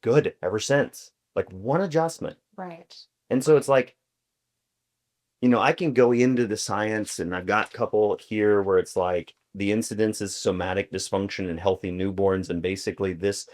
good ever since. Like one adjustment. Right. And so it's like, I can go into the science, and I've got a couple here where it's like the incidence is somatic dysfunction in healthy newborns. And basically, this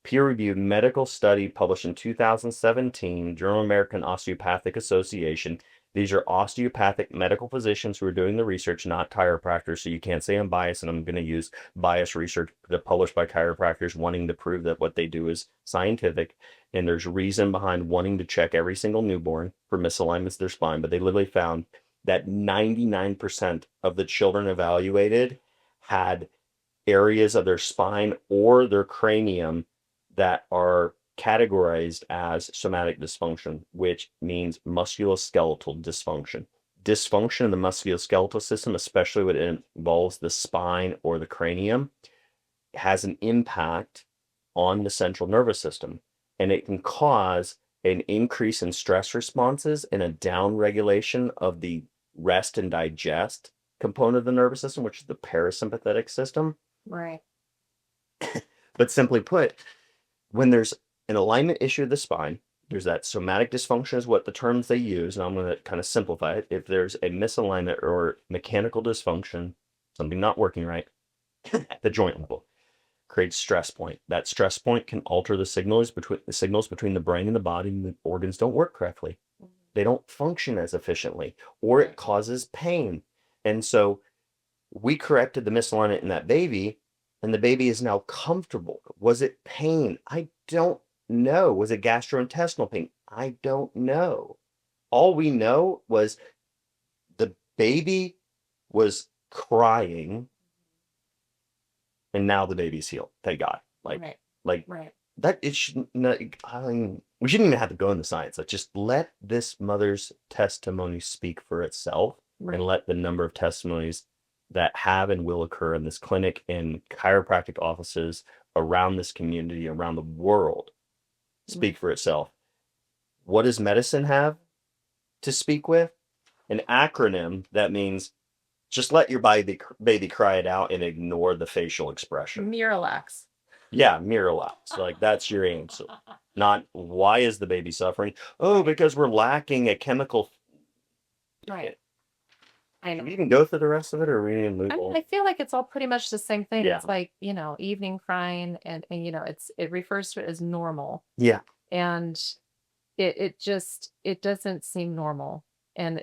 peer-reviewed medical study published in 2017, Journal of American Osteopathic Association. These are osteopathic medical physicians who are doing the research, not chiropractors. So you can't say I'm biased, and I'm going to use biased research that published by chiropractors wanting to prove that what they do is scientific. And there's reason behind wanting to check every single newborn for misalignments of their spine. But they literally found that 99% of the children evaluated had areas of their spine or their cranium that are categorized as somatic dysfunction, which means musculoskeletal dysfunction. Dysfunction in the musculoskeletal system, especially when it involves the spine or the cranium, has an impact on the central nervous system, and it can cause an increase in stress responses and a down regulation of the rest and digest component of the nervous system, which is the parasympathetic system. Right. But simply put, when there's an alignment issue of the spine, there's that somatic dysfunction is what the terms they use, and I'm going to kind of simplify it. If there's a misalignment or mechanical dysfunction, something not working right at the joint level, creates stress point. That stress point can alter the signals between the brain and the body, and the organs don't work correctly. They don't function as efficiently, or it causes pain. And so we corrected the misalignment in that baby, and the baby is now comfortable. Was it pain? I don't know. Was it gastrointestinal pain? I don't know. All we know was the baby was crying, and now the baby's healed. Thank God. Right. Like that. It shouldn't. I mean, we shouldn't even have to go into science. Like, just let this mother's testimony speak for itself, Right. and let the number of testimonies that have and will occur in this clinic and chiropractic offices around this community, around the world, speak for itself. What does medicine have to speak with? An acronym that means just let your baby cry it out and ignore the facial expression. Miralax. Yeah, Miralax. Like, that's your answer. Not why is the baby suffering? Oh, because we're lacking a chemical. Right. I know. We can go through the rest of it, or we need to move I mean, on. I feel like it's all pretty much the same thing. Yeah. It's like, evening crying, and it refers to it as normal. Yeah. And it doesn't seem normal. And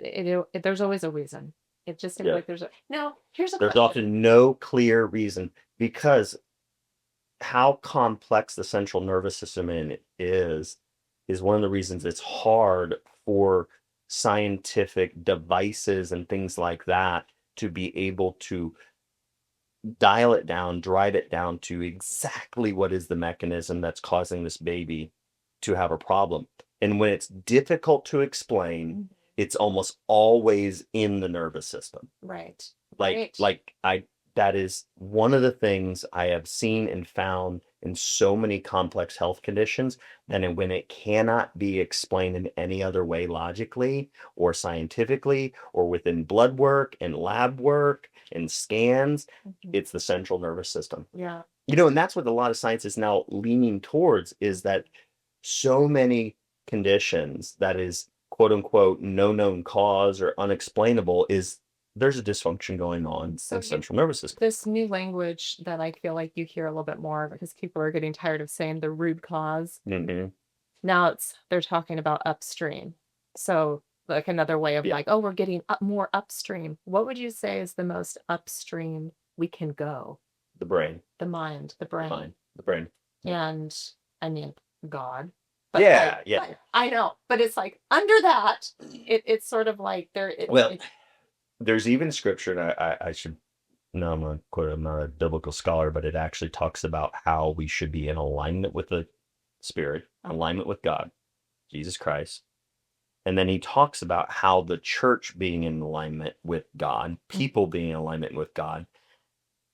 there's always a reason. It just seems Yeah. like here's a There's question. often no clear reason, because how complex the central nervous system is one of the reasons it's hard for scientific devices and things like that to be able to dial it down, drive it down to exactly what is the mechanism that's causing this baby to have a problem. And when it's difficult to explain, Mhm. it's almost always in the nervous system. Right. Like, Right. that is one of the things I have seen and found in so many complex health conditions, that when it cannot be explained in any other way logically or scientifically or within blood work and lab work and scans, Mhm. it's the central nervous system. Yeah. And that's what a lot of science is now leaning towards, is that so many conditions that is quote unquote no known cause or unexplainable is there's a dysfunction going on in So the central nervous system. this new language that I feel like you hear a little bit more, because people are getting tired of saying the root cause. Mm-hmm. Now they're talking about upstream. So like another way of Yeah. like, oh, we're getting more upstream. What would you say is the most upstream we can go? The brain, The mind, the brain, the brain. and I mean God. Yeah, yeah. I know, but it's like under that, it's sort of like there. Well, there's even scripture, and I should, no, I'm going to quote, I'm not a biblical scholar, but it actually talks about how we should be in alignment with the Spirit, alignment with God, Jesus Christ. And then he talks about how the church being in alignment with God, people being in alignment with God,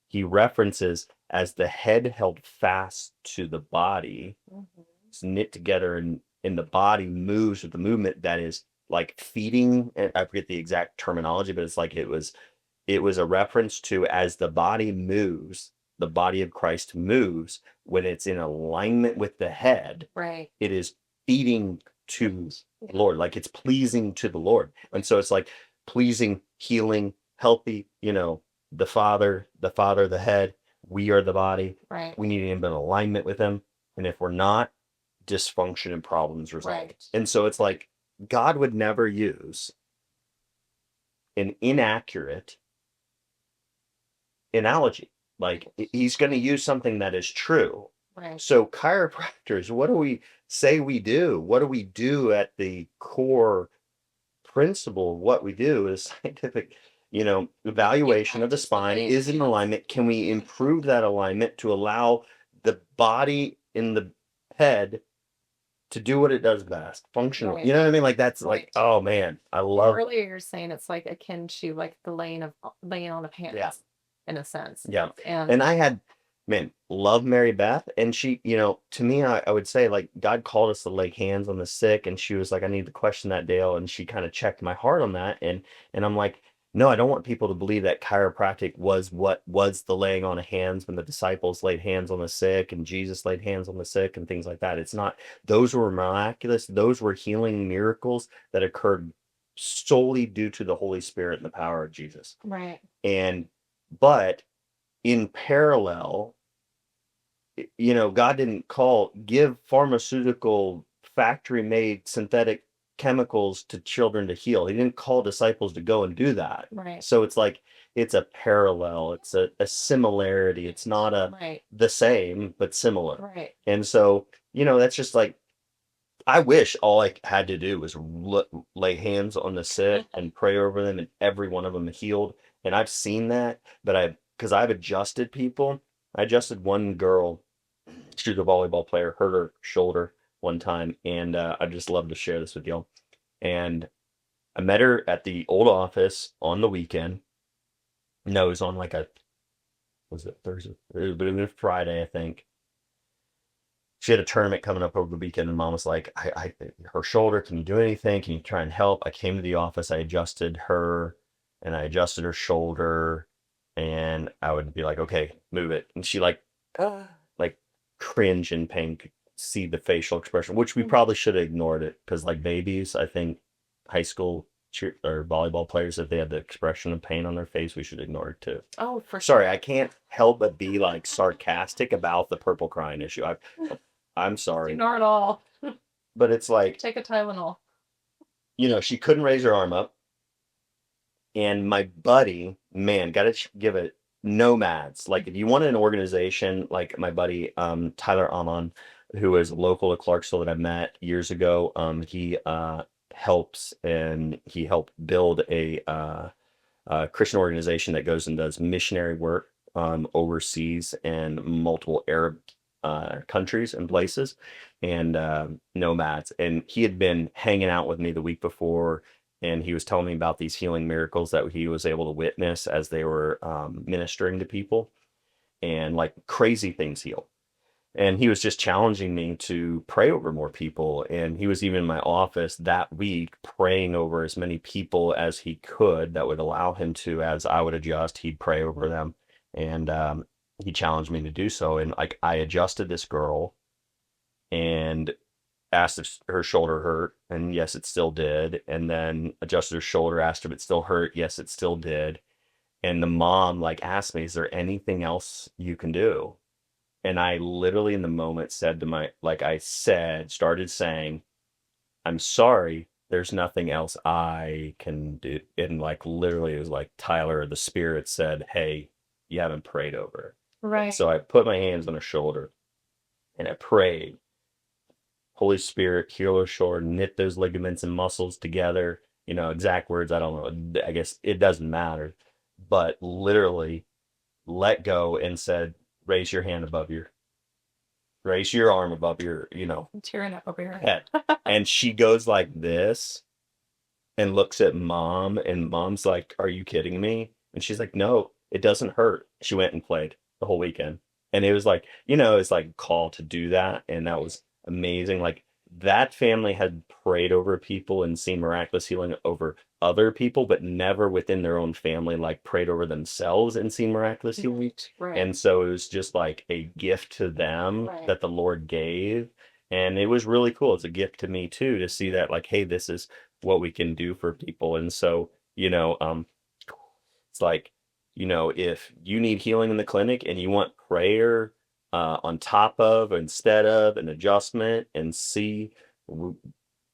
he references as the head held fast to the body, it's knit together, and the body moves with the movement that is like feeding. And I forget the exact terminology, but it's like it was a reference to, as the body moves, the body of Christ moves, when it's in alignment with the head, Right. it is feeding to the Lord, like it's pleasing to the Lord. And so it's like pleasing, healing, healthy, the Father, the head, we are the body. Right. We need to be in alignment with him. And if we're not, dysfunction and problems result. Right. And so it's like God would never use an inaccurate analogy. Like he's going to use something that is true. Right. So chiropractors, what do we say we do? What do we do at the core principle of what we do is scientific, evaluation of the spine is in alignment. Can we improve that alignment to allow the body in the head to do what it does best, functional? Right. You know what I mean? Like that's Right. like, oh man, I Well, love. earlier you're saying it's like akin to like the laying on of hands, Yeah. in a sense. Yeah. And And I had, man, love Mary Beth. And she, to me, I would say like God called us to lay hands on the sick. And she was like, I need to question that, Dale. And she kind of checked my heart on that. And I'm like, no, I don't want people to believe that chiropractic was what was the laying on of hands when the disciples laid hands on the sick and Jesus laid hands on the sick and things like that. It's not, those were miraculous. Those were healing miracles that occurred solely due to the Holy Spirit and the power of Jesus. right. But in parallel, God didn't give pharmaceutical factory made synthetic chemicals to children to heal. He didn't call disciples to go and do that. Right. So it's like, it's a parallel, it's a similarity. It's not Right. the same, but similar. Right. And so, that's just like, I wish all I had to do was lay hands on the sick and pray over them, and every one of them healed. And I've seen that, but because I've adjusted people. I adjusted one girl. She was a volleyball player, hurt her shoulder one time, and I just love to share this with y'all. And I met her at the old office on the weekend. No, it was on was it Thursday? It was Friday, I think. She had a tournament coming up over the weekend, and mom was like, her shoulder, can you do anything? Can you try and help? I came to the office, I adjusted her, and I adjusted her shoulder, and I would be like, okay, move it. And she like cringe in pain, could see the facial expression, which we probably should have ignored it, because like babies, I think high school or volleyball players, if they have the expression of pain on their face, we should ignore it too. Oh, for Sorry, sure. I can't help but be like sarcastic about the purple crying issue. I'm sorry, Ignore it all. but it's like, Take a Tylenol. she couldn't raise her arm up, and my buddy, man, gotta give it nomads. Like if you want an organization, like my buddy Tyler Amon, who is local to Clarksville that I met years ago, he helps, and he helped build a Christian organization that goes and does missionary work overseas in multiple Arab countries and places, and nomads. And he had been hanging out with me the week before, and he was telling me about these healing miracles that he was able to witness as they were ministering to people, and like crazy things heal. And he was just challenging me to pray over more people. And he was even in my office that week praying over as many people as he could that would allow him to, as I would adjust, he'd pray over them. And he challenged me to do so. And like I adjusted this girl and asked if her shoulder hurt. And yes, it still did. And then adjusted her shoulder, asked if it still hurt. Yes, it still did. And the mom like asked me, is there anything else you can do? And I literally in the moment said started saying, I'm sorry, there's nothing else I can do. And like literally it was like Tyler, the spirit said, hey, you haven't prayed over her. Right. So I put my hands on her shoulder and I prayed. Holy Spirit, heal her shoulder, knit those ligaments and muscles together. Exact words, I don't know. I guess it doesn't matter. But literally let go and said, raise your arm above your, I'm tearing up over here. head. And she goes like this and looks at mom, and mom's like, are you kidding me? And she's like, no, it doesn't hurt. She went and played the whole weekend. And it was like, it's like a call to do that. And that was amazing. Like that family had prayed over people and seen miraculous healing over other people, but never within their own family, like prayed over themselves and seen miraculous healing. Right. And so it was just like a gift to them Right. that the Lord gave. And it was really cool. It's a gift to me too, to see that like, hey, this is what we can do for people. And so, it's like, if you need healing in the clinic and you want prayer on top of, instead of an adjustment and see,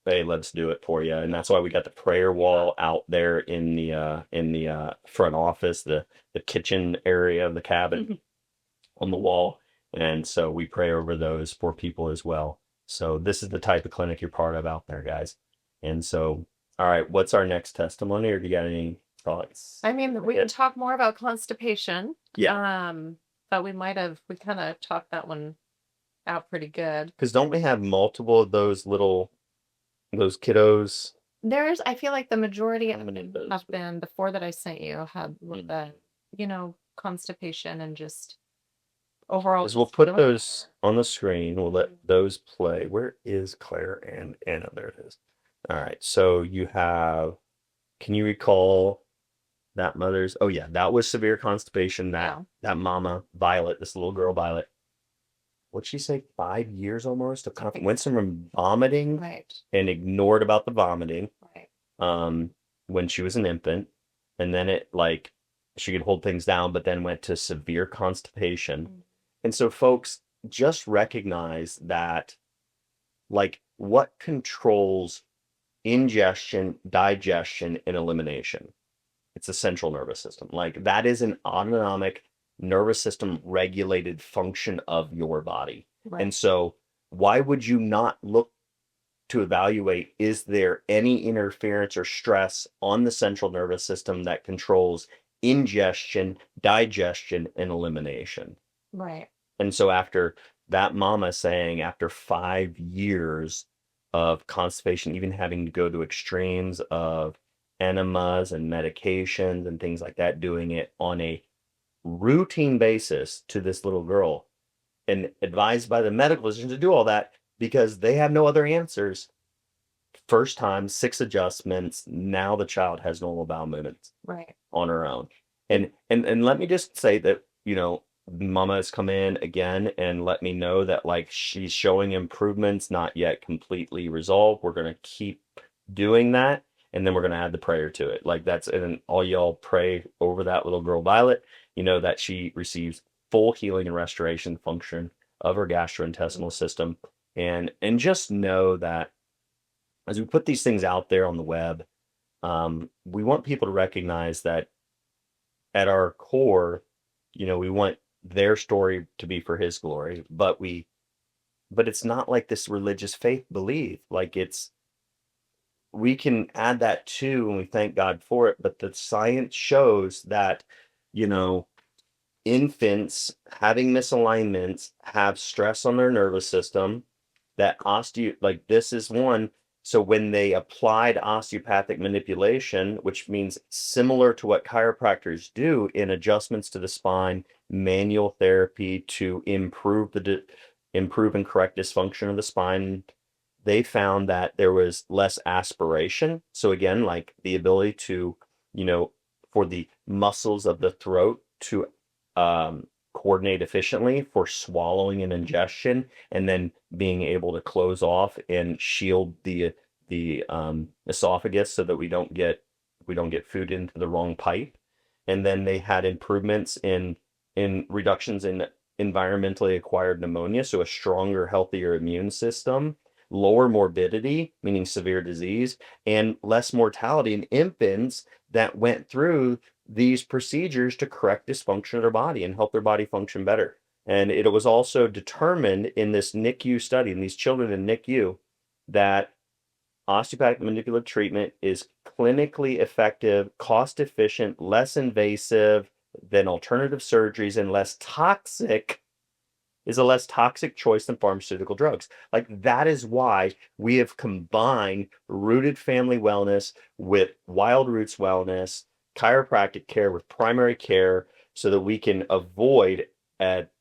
hey, let's do it for you. And that's why we got the prayer wall out there in the front office, the kitchen area of the cabin on the wall. And so we pray over those for people as well. So this is the type of clinic you're part of out there, guys. And so, all right, what's our next testimony, or do you got any thoughts? I mean, we can talk more about constipation. Yeah. But we kind of talked that one out pretty good. Because don't we have multiple of those kiddos? I feel like the majority How many of those? have been, the 4 that I sent you had the, constipation and just overall. We'll put those on the screen. We'll let those play. Where is Claire and Anna? There it is. All right. So can you recall that mother's? Oh yeah, that was severe constipation. That mama Violet, this little girl Violet. What'd she say? 5 years almost of went from vomiting, right, and ignored about the vomiting, right, when she was an infant, and then it like she could hold things down, but then went to severe constipation. And so folks, just recognize that, like, what controls ingestion, digestion, and elimination? It's the central nervous system. Like, that is an autonomic nervous system regulated function of your body. right. And so why would you not look to evaluate, is there any interference or stress on the central nervous system that controls ingestion, digestion, and elimination? Right. And so after that mama saying, after 5 years of constipation, even having to go to extremes of enemas and medications and things like that, doing it on a routine basis to this little girl, and advised by the medical physician to do all that because they have no other answers. First time, 6 adjustments. Now the child has normal bowel movements Right. on her own. And let me just say that, mama has come in again and let me know that like she's showing improvements, not yet completely resolved. We're going to keep doing that. And then we're going to add the prayer to it. Like and all y'all pray over that little girl, Violet, that she receives full healing and restoration function of her gastrointestinal system. And just know that as we put these things out there on the web, we want people to recognize that at our core, we want their story to be for his glory, but it's not like this religious faith belief. Like we can add that too, and we thank God for it. But the science shows that, infants having misalignments have stress on their nervous system, that this is one. So when they applied osteopathic manipulation, which means similar to what chiropractors do in adjustments to the spine, manual therapy to improve and correct dysfunction of the spine, they found that there was less aspiration. So again, like the ability to, for the muscles of the throat to coordinate efficiently for swallowing and ingestion, and then being able to close off and shield the esophagus so that we don't get food into the wrong pipe. And then they had improvements in reductions in environmentally acquired pneumonia, so a stronger, healthier immune system, lower morbidity, meaning severe disease, and less mortality in infants that went through these procedures to correct dysfunction of their body and help their body function better. And it was also determined in this NICU study, in these children in NICU, that osteopathic manipulative treatment is clinically effective, cost efficient, less invasive than alternative surgeries, and less toxic, is a less toxic choice than pharmaceutical drugs. Like, that is why we have combined rooted family wellness with wild roots wellness, chiropractic care with primary care, so that we can avoid at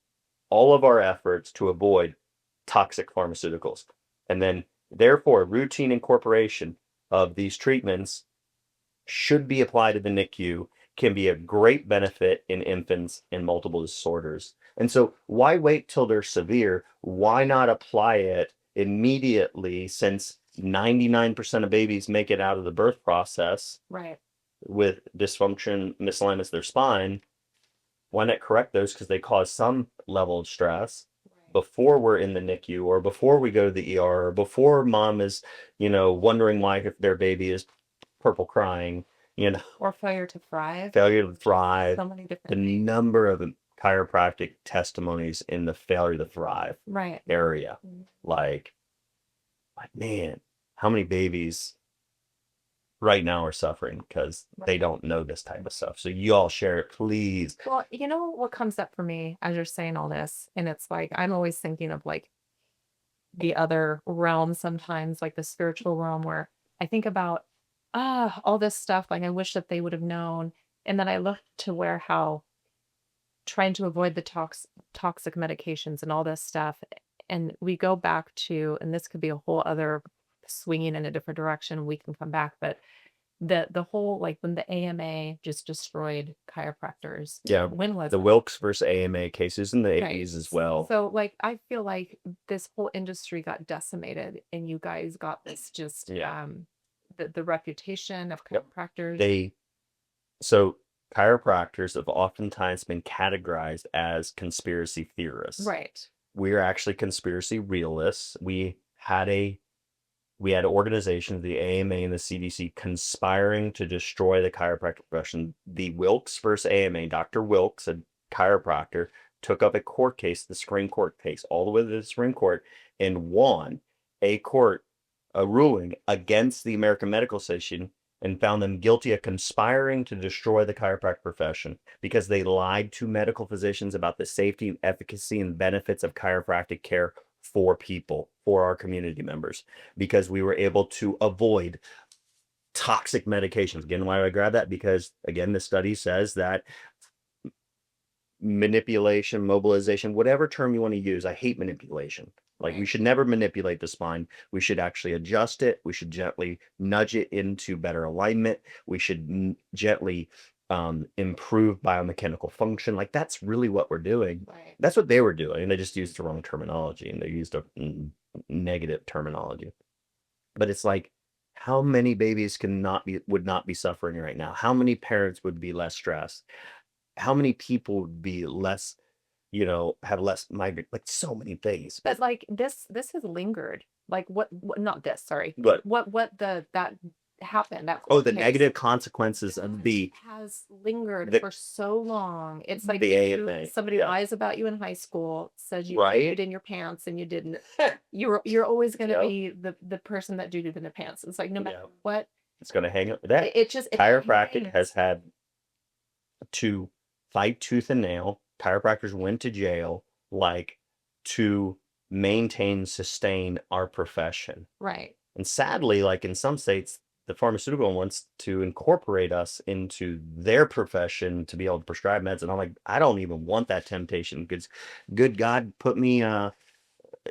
all of our efforts to avoid toxic pharmaceuticals. And then therefore routine incorporation of these treatments should be applied to the NICU, can be a great benefit in infants in multiple disorders. And so, why wait till they're severe? Why not apply it immediately, since 99% of babies make it out of the birth process Right. with dysfunction, misalignments of their spine? Why not correct those because they cause some level of stress before we're in the NICU, or before we go to the ER, or before mom is, wondering why if their baby is purple crying, Or failure to thrive. failure to thrive. So many The different things. number of chiropractic testimonies in the failure to thrive Right. area. Mhm. Like, man, how many babies right now are suffering because they don't know this type of stuff? So you all share it, please. Well, you know what comes up for me as you're saying all this, and it's like I'm always thinking of like the other realm sometimes, like the spiritual realm, where I think about all this stuff, like I wish that they would have known. And then I look to where how trying to avoid the toxic medications and all this stuff. And we go back to, and this could be a whole other swinging in a different direction. We can come back, but the whole, like when the AMA just destroyed chiropractors. Yeah, When was the it? Wilkes versus AMA cases in the Right. 80s as well. So like I feel like this whole industry got decimated, and you guys got this just Yeah. the reputation of Yep. chiropractors. So chiropractors have oftentimes been categorized as conspiracy theorists. Right. We're actually conspiracy realists. We had organizations, the AMA and the CDC, conspiring to destroy the chiropractic profession. The Wilkes versus AMA, Dr. Wilkes, a chiropractor, took up a court case, the Supreme Court case, all the way to the Supreme Court, and won a ruling against the American Medical Association, and found them guilty of conspiring to destroy the chiropractic profession because they lied to medical physicians about the safety and efficacy and benefits of chiropractic care for people, for our community members, because we were able to avoid toxic medications. Again, why do I grab that? Because again, the study says that manipulation, mobilization, whatever term you want to use, I hate manipulation. Like, we should never manipulate the spine. We should actually adjust it. We should gently nudge it into better alignment. We should gently improve biomechanical function. Like, that's really what we're doing. Right. That's what they were doing. They just used the wrong terminology, and they used a negative terminology. But it's like, how many babies would not be suffering right now? How many parents would be less stressed? How many people would be less, have less migraine? Like, so many things. But like this has lingered. Like what not this, sorry. But What that happened. That the court case negative consequences of the has lingered the- for so long. It's like the AMA. somebody Yeah. lies about you in high school, says you Right. did in your pants and you didn't. You're always going to Yep. be the person that did it in the pants. It's like no matter Yep. what, It's going to hang up with that. it just Chiropractic hangs. has had to fight tooth and nail. Chiropractors went to jail, like, to maintain, sustain our profession. Right. And sadly, like in some states, the pharmaceutical wants to incorporate us into their profession to be able to prescribe meds. And I'm like, I don't even want that temptation, because good God, put me,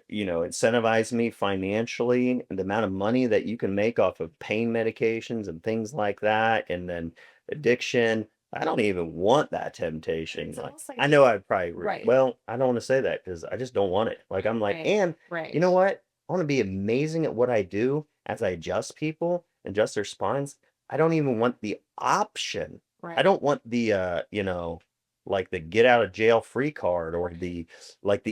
incentivize me financially, and the amount of money that you can make off of pain medications and things like that, and then addiction. I don't even want that temptation. It's Like, almost like I know I'd probably, Right. well, I don't want to say that because I just don't want it. Like, I'm like, Right. and right. you know what? I want to be amazing at what I do as I adjust people, adjust their spines. I don't even want the option. Right. I don't want the, like the get out of jail free card, or the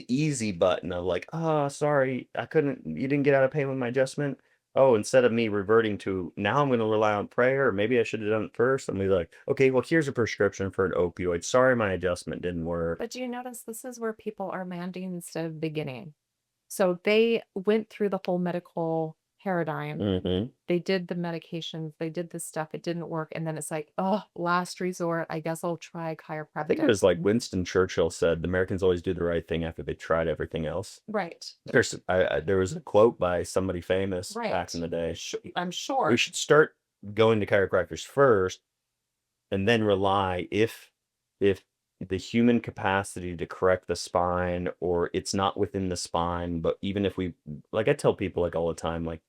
easy button of like, oh, sorry, you didn't get out of pain with my adjustment. Oh, instead of me reverting to, now I'm going to rely on prayer, or maybe I should have done it first. I'm like, okay, well, here's a prescription for an opioid. Sorry, my adjustment didn't work. But do you notice this is where people are landing instead of beginning? So they went through the whole medical paradigm. Mm-hmm. They did the medications, they did this stuff, it didn't work. And then it's like, oh, last resort, I guess I'll try I chiropractic. think it was like Winston Churchill said, the Americans always do the right thing after they tried everything else. Right. There was a quote by somebody famous back Right. in the day. I'm sure. We should start going to chiropractors first, and then rely, if the human capacity to correct the spine, or it's not within the spine, but even if we, like, I tell people, like, all the time, like,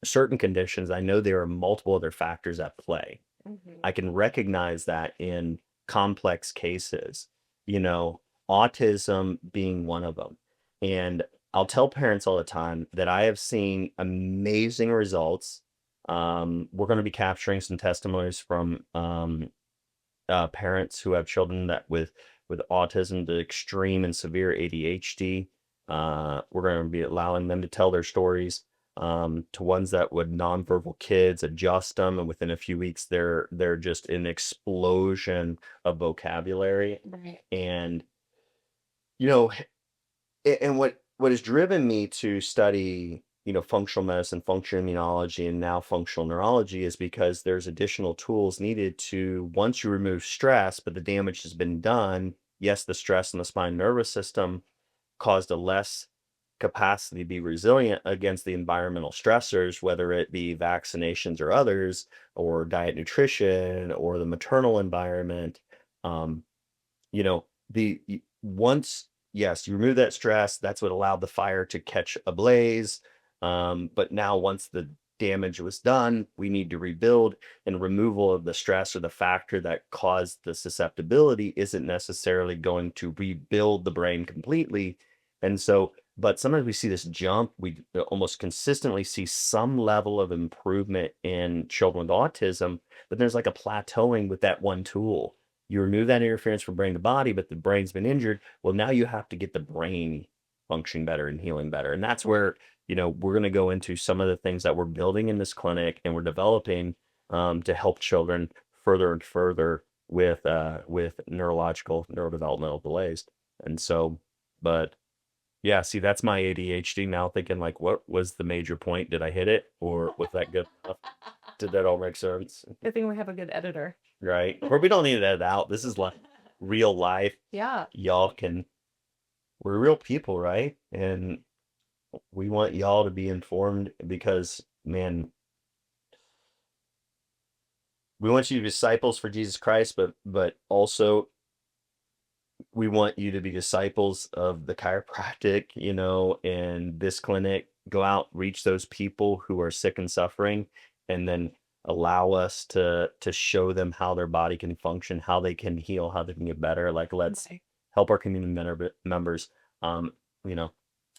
certain conditions, I know there are multiple other factors at play. Mhm. I can recognize that in complex cases, you know, autism being one of them. And I'll tell parents all the time that I have seen amazing results. We're going to be capturing some testimonies from parents who have children that with autism, the extreme and severe ADHD. We're going to be allowing them to tell their stories to ones that would nonverbal kids, adjust them, and within a few weeks, they're just an explosion of vocabulary. Right. And you know, and what has driven me to study, functional medicine, functional immunology, and now functional neurology is because there's additional tools needed to, once you remove stress, but the damage has been done. Yes, the stress in the spine nervous system caused a less capacity to be resilient against the environmental stressors, whether it be vaccinations or others, or diet, nutrition, or the maternal environment. Um, once, yes, you remove that stress, that's what allowed the fire to catch ablaze. But now once the damage was done, we need to rebuild, and removal of the stress or the factor that caused the susceptibility isn't necessarily going to rebuild the brain completely. And so, but sometimes we see this jump, we almost consistently see some level of improvement in children with autism, but there's like a plateauing with that one tool. You remove that interference from brain to body, but the brain's been injured. Well, now you have to get the brain functioning better and healing better. And that's where, we're going to go into some of the things that we're building in this clinic and we're developing to help children further and further with neurodevelopmental delays. And so, but yeah, see, that's my ADHD now thinking like, what was the major point? Did I hit it, or was that good enough? Did that all make sense? Good thing we have a good editor. Right? Or we don't need to edit out. This is like real life. Yeah. Y'all can, we're real people, right? And we want y'all to be informed because, man, we want you to be disciples for Jesus Christ, but also we want you to be disciples of the chiropractic, and this clinic. Go out, reach those people who are sick and suffering, and then allow us to show them how their body can function, how they can heal, how they can get better. Like, let's Right. help our community members, um, you know,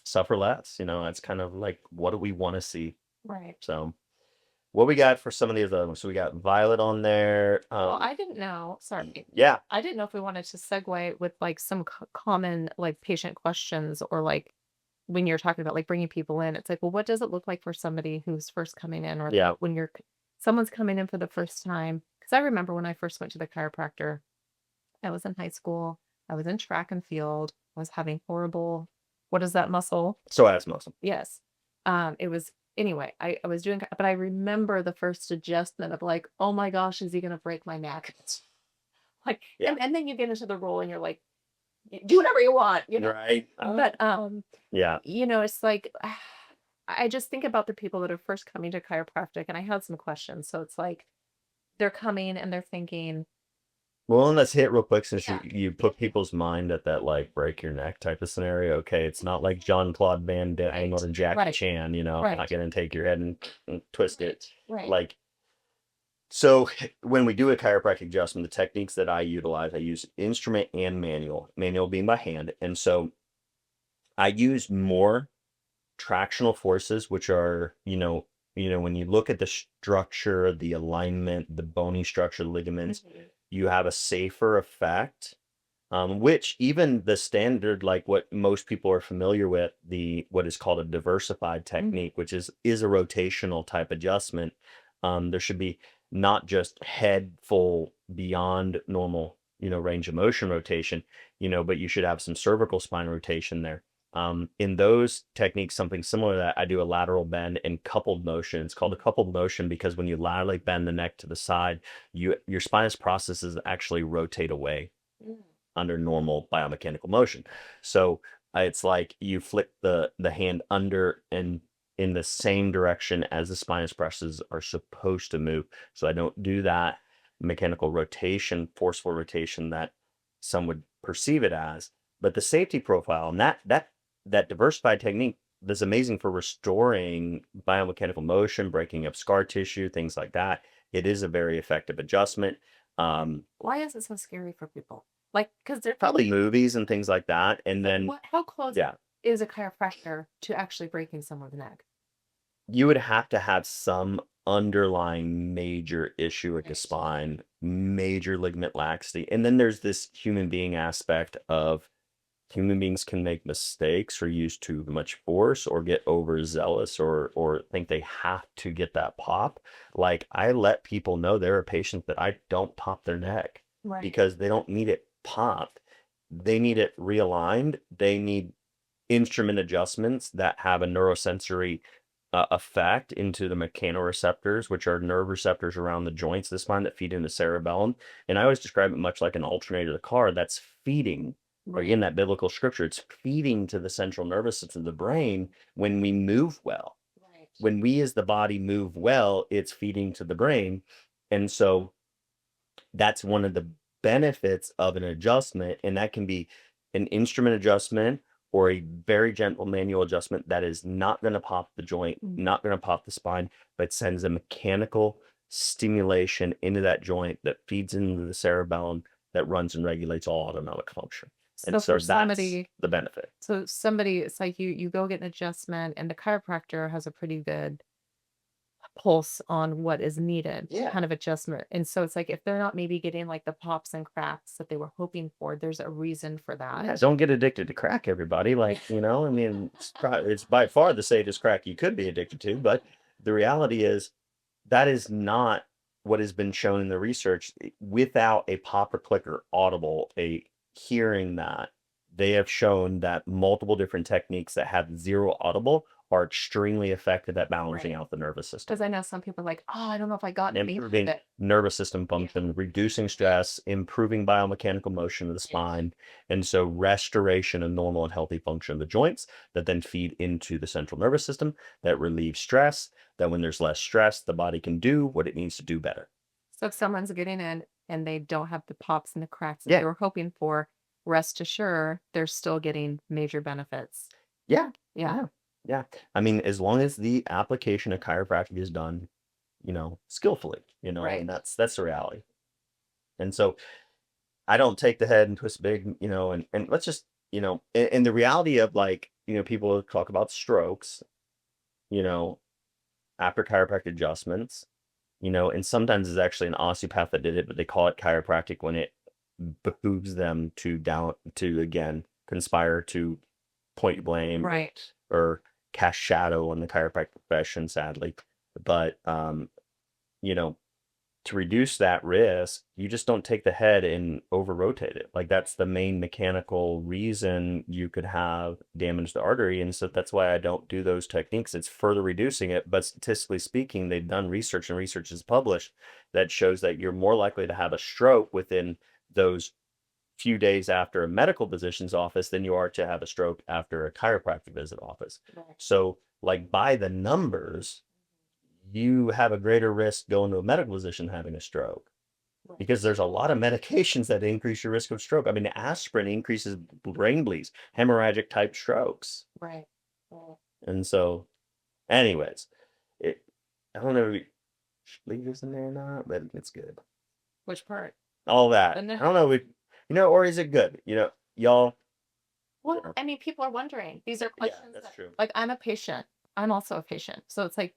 suffer less. That's kind of like what do we want to see. Right. So, what we got for some of the other ones? So we got Violet on there. Well, I didn't know. Sorry. Yeah, I didn't know if we wanted to segue with like some common like patient questions, or like when you're talking about like bringing people in, it's like, well, what does it look like for somebody who's first coming in, or yeah, when someone's coming in for the first time? Because I remember when I first went to the chiropractor, I was in high school, I was in track and field, I was having horrible, what is that muscle? so that's awesome. Yes. It was anyway, I was doing, but I remember the first adjustment of like, oh my gosh, is he gonna break my neck? Like, Yeah. and then you get into the role and you're like, do whatever you want, Right. But Yeah. it's like I just think about the people that are first coming to chiropractic, and I had some questions. So it's like they're coming and they're thinking, Well, and let's hit real quick since yeah, you put people's mind at that like break your neck type of scenario. Okay, it's not like John Claude Van Damme right, or Jackie right, Chan, I'm right, not gonna take your head and twist it. right. Like, so when we do a chiropractic adjustment, the techniques that I utilize, I use instrument and manual being by hand. And so I use more tractional forces, which are, when you look at the structure, the alignment, the bony structure, ligaments, Mhm. you have a safer effect. Which even the standard, like what most people are familiar with, the what is called a diversified technique, which is a rotational type adjustment. There should be not just head full beyond normal, range of motion rotation, but you should have some cervical spine rotation there. In those techniques, something similar to that, I do a lateral bend and coupled motion. It's called a coupled motion because when you laterally bend the neck to the side, your spinous processes actually rotate away Mm. under normal biomechanical motion. So it's like you flick the hand under and in the same direction as the spinous processes are supposed to move. So I don't do that mechanical rotation, forceful rotation that some would perceive it as. But the safety profile and that diversified technique that's amazing for restoring biomechanical motion, breaking up scar tissue, things like that. It is a very effective adjustment. Why is it so scary for people? Like, because they're Probably movies and things like that. And like, then, how close yeah, is a chiropractor to actually breaking someone's neck? you would have to have some underlying major issue with the Right. spine, major ligament laxity. And then there's this human being aspect of human beings can make mistakes or use too much force or get overzealous or think they have to get that pop. Like I let people know there are patients that I don't pop their neck Right. because they don't need it popped. They need it realigned. They need instrument adjustments that have a neurosensory effect into the mechanoreceptors, which are nerve receptors around the joints of the spine that feed into cerebellum. And I always describe it much like an alternator of the car that's feeding, or Right. in that biblical scripture, it's feeding to the central nervous system of the brain when we move well. Right. When we as the body move well, it's feeding to the brain. And so that's one of the benefits of an adjustment, and that can be an instrument adjustment or a very gentle manual adjustment that is not going to pop the joint, Mm. not going to pop the spine, but sends a mechanical stimulation into that joint that feeds into the cerebellum that runs and regulates all autonomic function. So And so for that's somebody, the benefit. so somebody, it's like you go get an adjustment, and the chiropractor has a pretty good pulse on what is needed, Yeah. kind of adjustment. And so it's like if they're not maybe getting like the pops and cracks that they were hoping for, there's a reason for Yeah, that. don't get addicted to crack, everybody. Like, I mean, it's by far the safest crack you could be addicted to, but the reality is that is not what has been shown in the research. Without a pop or click or audible, a hearing that, they have shown that multiple different techniques that have zero audible are extremely effective at balancing Right. out the nervous system. Because I know some people are like, oh, I don't know if I got any of Improving it. nervous system function, reducing stress, improving biomechanical motion of the spine. And so restoration of normal and healthy function of the joints that then feed into the central nervous system that relieves stress, that when there's less stress, the body can do what it needs to do better. So if someone's getting in and they don't have the pops and the cracks that Yeah. they were hoping for, rest assured they're still getting major benefits. Yeah. Yeah. Yeah. Yeah. I mean, as long as the application of chiropractic is done, skillfully, Right. and that's the reality. And so I don't take the head and twist big, and let's just, and the reality of like, people talk about strokes, you know, after chiropractic adjustments, and sometimes it's actually an osteopath that did it, but they call it chiropractic when it behooves them to again conspire to point blame Right. or cast shadow on the chiropractic profession, sadly. But you know, to reduce that risk, you just don't take the head and over rotate it. Like that's the main mechanical reason you could have damage to the artery. And so that's why I don't do those techniques. It's further reducing it. But statistically speaking, they've done research and research is published that shows that you're more likely to have a stroke within those few days after a medical physician's office than you are to have a stroke after a chiropractic visit office. Right. So like by the numbers, you have a greater risk going to a medical physician having a stroke Right. because there's a lot of medications that increase your risk of stroke. I mean, aspirin increases brain bleeds, hemorrhagic type strokes. Right. Well, And so, anyways, I don't know if we should leave this in there or not, but it's good. which part? All that. And I then- don't know, or is it good? Y'all. Well, Sure. I mean, people are wondering. These are Yeah, questions that's that, true. like, I'm a patient. I'm also a patient. So it's like,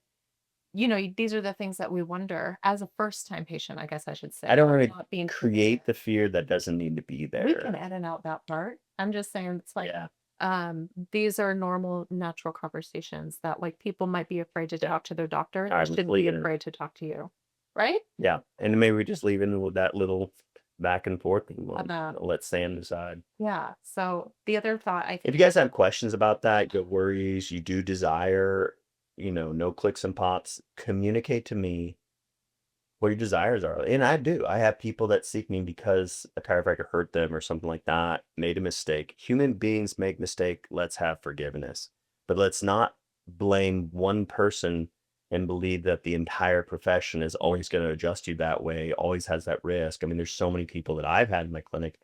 these are the things that we wonder as a first-time patient, I guess I should say. I don't or want not to being create the fear that doesn't need to be there. We can edit out that part. I'm just saying it's like, Yeah. these are normal, natural conversations that like people might be afraid to talk to their doctor. They I'm shouldn't be leaving it. afraid to talk to you. Right? Yeah. And maybe we just leave it with that little back and forth and About- let Sam decide. Yeah. So the other thought I If think you guys have questions about that, your worries, you do desire, no clicks and pops, communicate to me what your desires are. And I do. I have people that seek me because a chiropractor hurt them or something like that, made a mistake. Human beings make mistake. Let's have forgiveness. But let's not blame one person and believe that the entire profession is always going to adjust you that way, always has that risk. I mean, there's so many people that I've had in my clinic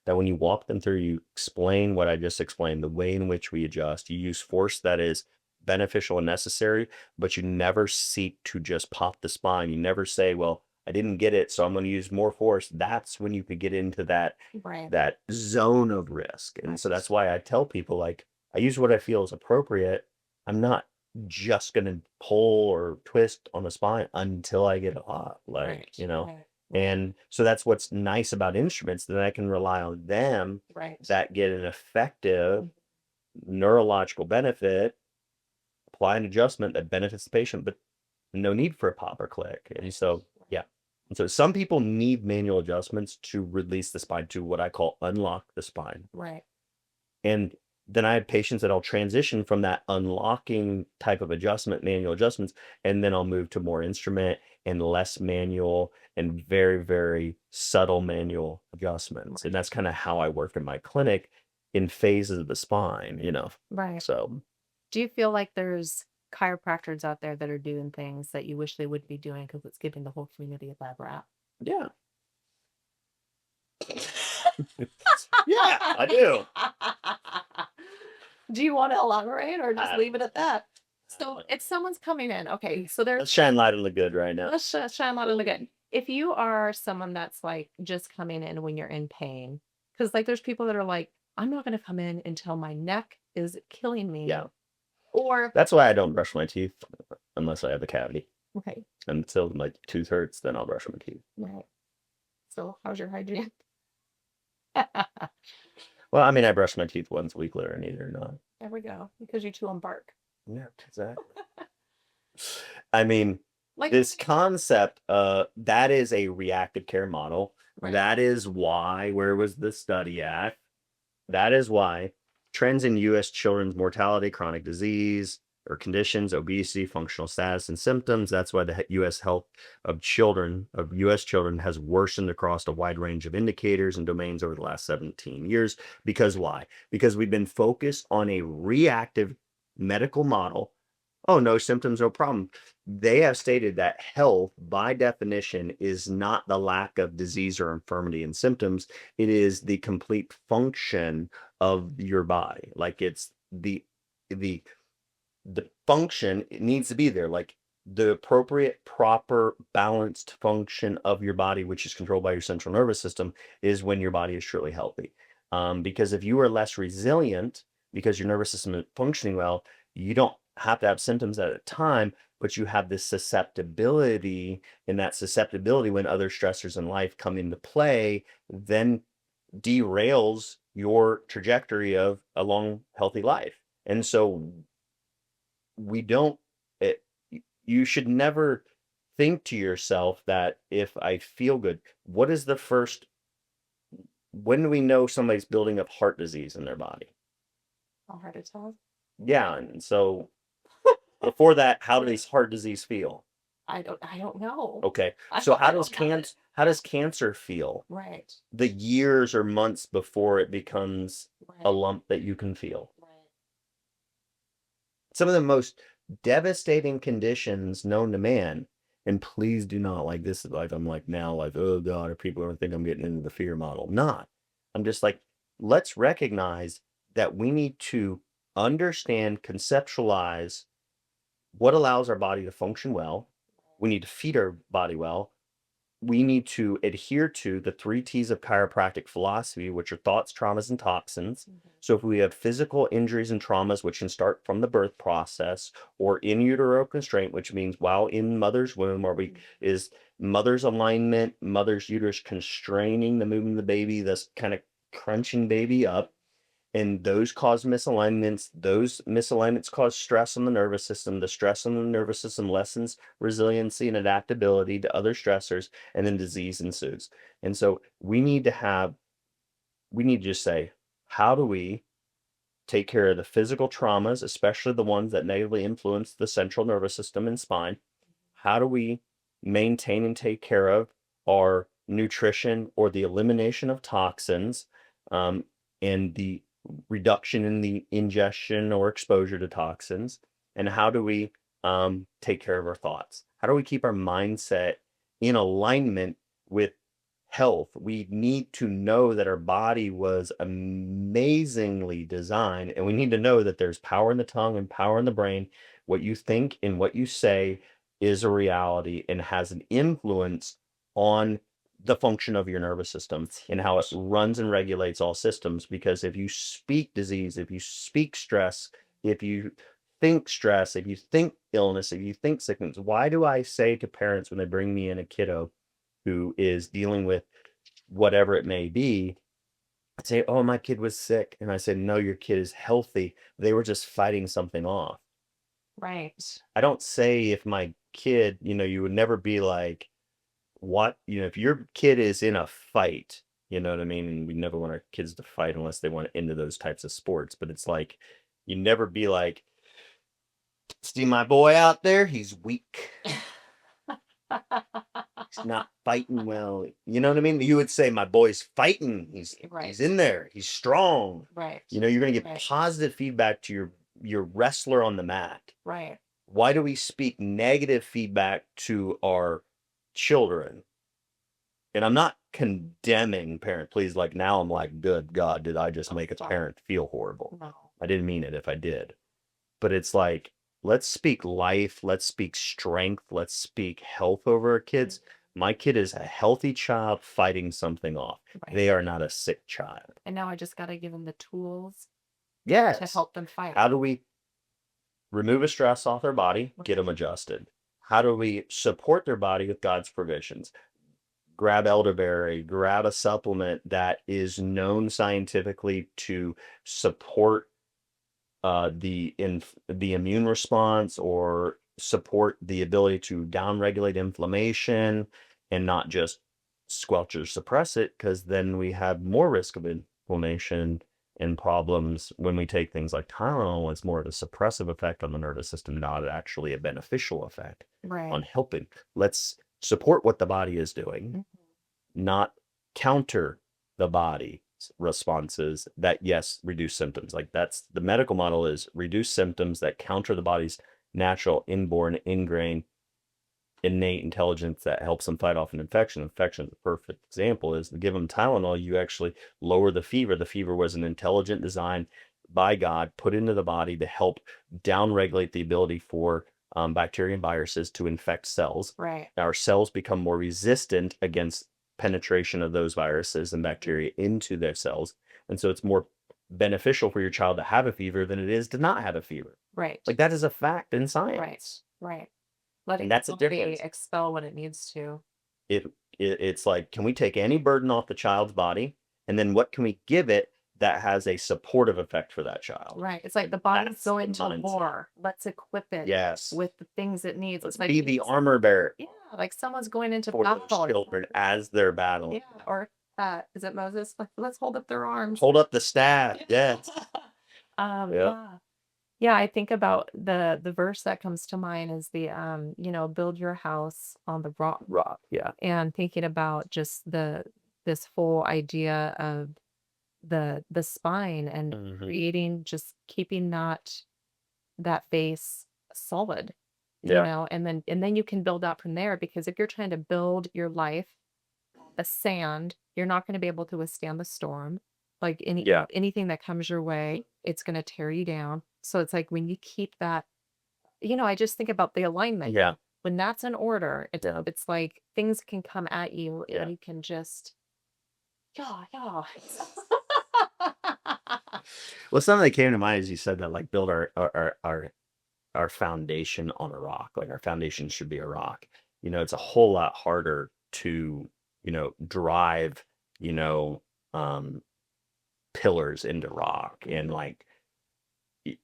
that when you walk them through, you explain what I just explained, the way in which we adjust. You use force that is beneficial and necessary, but you never seek to just pop the spine. You never say, well, I didn't get it, so I'm going to use more force. That's when you could get into that Right. that zone of risk. And so Right. that's why I tell people, like, I use what I feel is appropriate. I'm not just going to pull or twist on the spine until I get a lot, like, Right. you know. Right. And so that's what's nice about instruments, that I can rely on them Right. that get an effective neurological benefit, apply an adjustment that benefits the patient, but no need for a pop or click. And so, yeah. And so some people need manual adjustments to release the spine, to what I call unlock the spine. Right. And then I have patients that I'll transition from that unlocking type of adjustment, manual adjustments, and then I'll move to more instrument and less manual and very, very subtle manual adjustments. And that's kind of how I work in my clinic in phases of the spine, you know. Right. So Do you feel like there's chiropractors out there that are doing things that you wish they would be doing because it's giving the whole community a bad rap? yeah. Yeah, I do. Do you want to elaborate or just I- leave it at that? So if someone's coming in, okay, so Let's there's shine light on the good right now. let's shine light on the good. If you are someone that's like just coming in when you're in pain, because like there's people that are like, I'm not going to come in until my neck is killing me. Yeah. Or That's why I don't brush my teeth unless I have a cavity. okay, Until my tooth hurts, then I'll brush my teeth. right. So how's your hygiene? Well, I mean, I brush my teeth once weekly or neither, not. There we go. Because you chew on bark. Yeah, exactly. I mean, Like this concept, that is a reactive care model. Right. That is why, where was the study at? That is why trends in U.S. children's mortality, chronic disease or conditions, obesity, functional status, and symptoms. That's why the U.S. health of U.S. children has worsened across a wide range of indicators and domains over the last 17 years. Because why? Because we've been focused on a reactive medical model. Oh, no symptoms, no problem. They have stated that health, by definition, is not the lack of disease or infirmity and symptoms. It is the complete function of your body. Like it's the function, it needs to be there. Like the appropriate, proper, balanced function of your body, which is controlled by your central nervous system, is when your body is truly healthy. Because if you are less resilient, because your nervous system isn't functioning well, you don't have to have symptoms at a time, but you have this susceptibility, and that susceptibility, when other stressors in life come into play, then derails your trajectory of a long, healthy life. And so we don't, you should never think to yourself that if I feel good, what is the first, when do we know somebody's building up heart disease in their body? a heart attack. Yeah. And so before that, how does heart disease feel? I don't know. Okay. I So don't- I how does don't have it. how does cancer feel? Right. The years or months before it becomes Right. a lump that you can feel. Right. Some of the most devastating conditions known to man, and please do not, like, this is like, I'm like now like, oh God, are people going to think I'm getting into the fear model? Not. I'm just like, let's recognize that we need to understand, conceptualize what allows our body to function well. We need to feed our body well. We need to adhere to the 3 T's of chiropractic philosophy, which are thoughts, traumas, and toxins. So if we have physical injuries and traumas, which can start from the birth process, or in utero constraint, which means while in mother's womb, or is mother's alignment, mother's uterus constraining the movement of the baby, thus kind of crunching baby up. And those cause misalignments. Those misalignments cause stress on the nervous system. The stress on the nervous system lessens resiliency and adaptability to other stressors, and then disease ensues. And so we need to just say, how do we take care of the physical traumas, especially the ones that negatively influence the central nervous system and spine? How do we maintain and take care of our nutrition or the elimination of toxins, and the reduction in the ingestion or exposure to toxins? And how do we take care of our thoughts? How do we keep our mindset in alignment with health. We need to know that our body was amazingly designed, and we need to know that there's power in the tongue and power in the brain. What you think and what you say is a reality and has an influence on the function of your nervous system and how it runs and regulates all systems. Because if you speak disease, if you speak stress, if you think stress, if you think illness, if you think sickness, why do I say to parents when they bring me in a kiddo who is dealing with whatever it may be, I say, oh, my kid was sick. And I said, no, your kid is healthy. They were just fighting something off. Right. I don't say if my kid, you would never be like, what, if your kid is in a fight, you know what I mean? And we never want our kids to fight unless they want into those types of sports. But it's like, you never be like, see my boy out there? He's weak. He's not fighting well. You know what I mean? You would say, my boy's fighting. He's Right. in there. He's strong. Right. You're going to get Right. positive feedback to your wrestler on the mat. Right. Why do we speak negative feedback to our children? And I'm not condemning parent. Please, like now I'm like, good God, did I just make a sorry. parent feel horrible? No. I didn't mean it if I did. But it's like, let's speak life. Let's speak strength. Let's speak health over our kids. My kid is a healthy child fighting something off. Right. They are not a sick child. And now I just got to give them the tools Yes. to help them fight. How do we remove a stress off their body, get them adjusted? How do we support their body with God's provisions? Grab elderberry, grab a supplement that is known scientifically to support the immune response or support the ability to downregulate inflammation and not just squelch or suppress it, because then we have more risk of inflammation and problems when we take things like Tylenol. It's more of a suppressive effect on the nervous system, not actually a beneficial effect Right. on helping. Let's support what the body is doing, not counter the body's responses that, yes, reduce symptoms. Like that's the medical model, is reduce symptoms that counter the body's natural, inborn, ingrained, innate intelligence that helps them fight off an infection. Infection, the perfect example is to give them Tylenol, you actually lower the fever. The fever was an intelligent design by God put into the body to help downregulate the ability for bacteria and viruses to infect cells. Right. Our cells become more resistant against penetration of those viruses and bacteria into their cells. And so it's more beneficial for your child to have a fever than it is to not have a fever. Right. Like that is a fact in science. Right. Letting And that's the the body difference. expel when it needs to. It's like, can we take any burden off the child's body? And then what can we give it that has a supportive effect for that child? Right. It's like the body's That's going the to mindset. war. Let's equip it Yes. with the things it needs. Let's It's like be the armor bearer yeah, like someone's going into for those battle. children as they're battling. Yeah, or is it Moses? Like, let's hold up their arms. Hold up the staff. Yes. Yeah, I think about the verse that comes to mind is the build your house on the rock. Rock. Yeah. And thinking about just this whole idea of the spine and Mhm. creating, just keeping that base solid, Yeah. and then you can build out from there, because if you're trying to build your life the sand, you're not going to be able to withstand the storm. Like Yeah. anything that comes your way, it's going to tear you down. So it's like when you keep that, I just think about the alignment. Yeah. When that's in order, Yeah. it's like things can come at you Yeah. and you can just, yeah. Well, something that came to mind as you said that, like build our foundation on a rock. Like our foundation should be a rock. It's a whole lot harder to, drive, pillars into rock, and like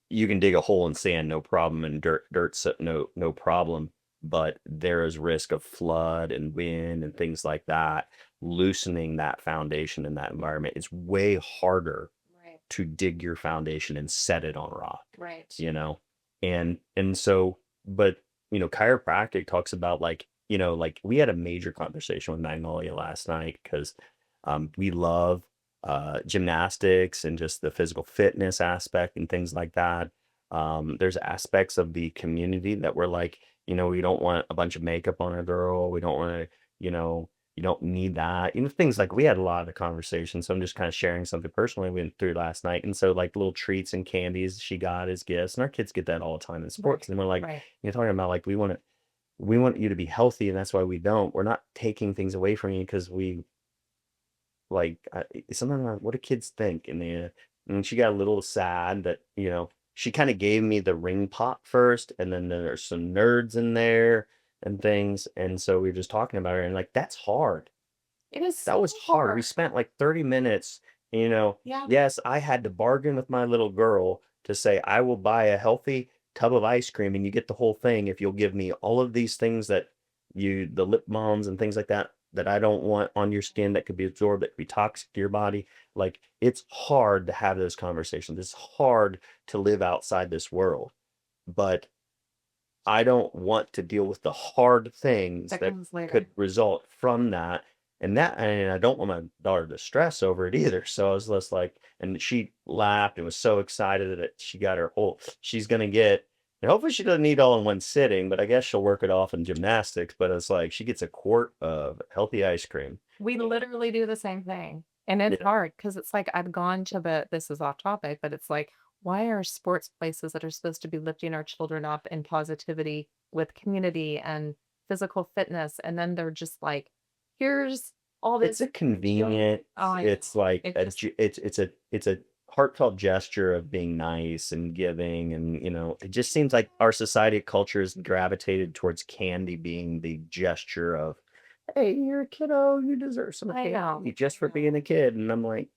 you can dig a hole in sand, no problem, and dirt's no problem. But there is risk of flood and wind and things like that. Loosening that foundation in that environment is way harder Right. to dig your foundation and set it on rock, Right. and so, but chiropractic talks about like we had a major conversation with Magnolia last night because we love gymnastics and just the physical fitness aspect and things like that. There's aspects of the community that we're like, we don't want a bunch of makeup on a girl. We don't want to, You don't need that. Things like we had a lot of conversations. So I'm just kind of sharing something personally we went through last night. And so like little treats and candies she got as gifts. And our kids get that all the time in sports. And we're like, Right. talking about like we want you to be healthy, and that's why we don't. We're not taking things away from you because we like sometimes what do kids think? And she got a little sad that she kind of gave me the ring pop first, and then there's some nerds in there and things, and so we were just talking about it, and like that's hard. It is That so was hard. We hard. spent like 30 minutes, Yeah. yes, I had to bargain with my little girl to say, I will buy a healthy tub of ice cream and you get the whole thing if you'll give me all of these things the lip balms and things like that I don't want on your skin that could be absorbed, that could be toxic to your body. Like, it's hard to have those conversations. It's hard to live outside this world. But I don't want to deal with the hard things That that comes later. could result from that. And I don't want my daughter to stress over it either. So I was just like, and she laughed and was so excited that she got she's going to get, and hopefully she doesn't eat all in one sitting, but I guess she'll work it off in gymnastics. But it's like she gets a quart of healthy ice cream. We literally do the same thing. And it's Yeah. hard because it's like I've gone to this is off topic, but it's like, why are sports places that are supposed to be lifting our children up in positivity with community and physical fitness, and then they're just like, here's all It's this. a convenient, Oh, I it's know. like It a, just, it's a heartfelt gesture of being nice and giving. And, it just seems like our society culture is gravitated towards candy being the gesture of, hey, you're a kiddo, you deserve some I know. candy just for being a kid. And I'm like,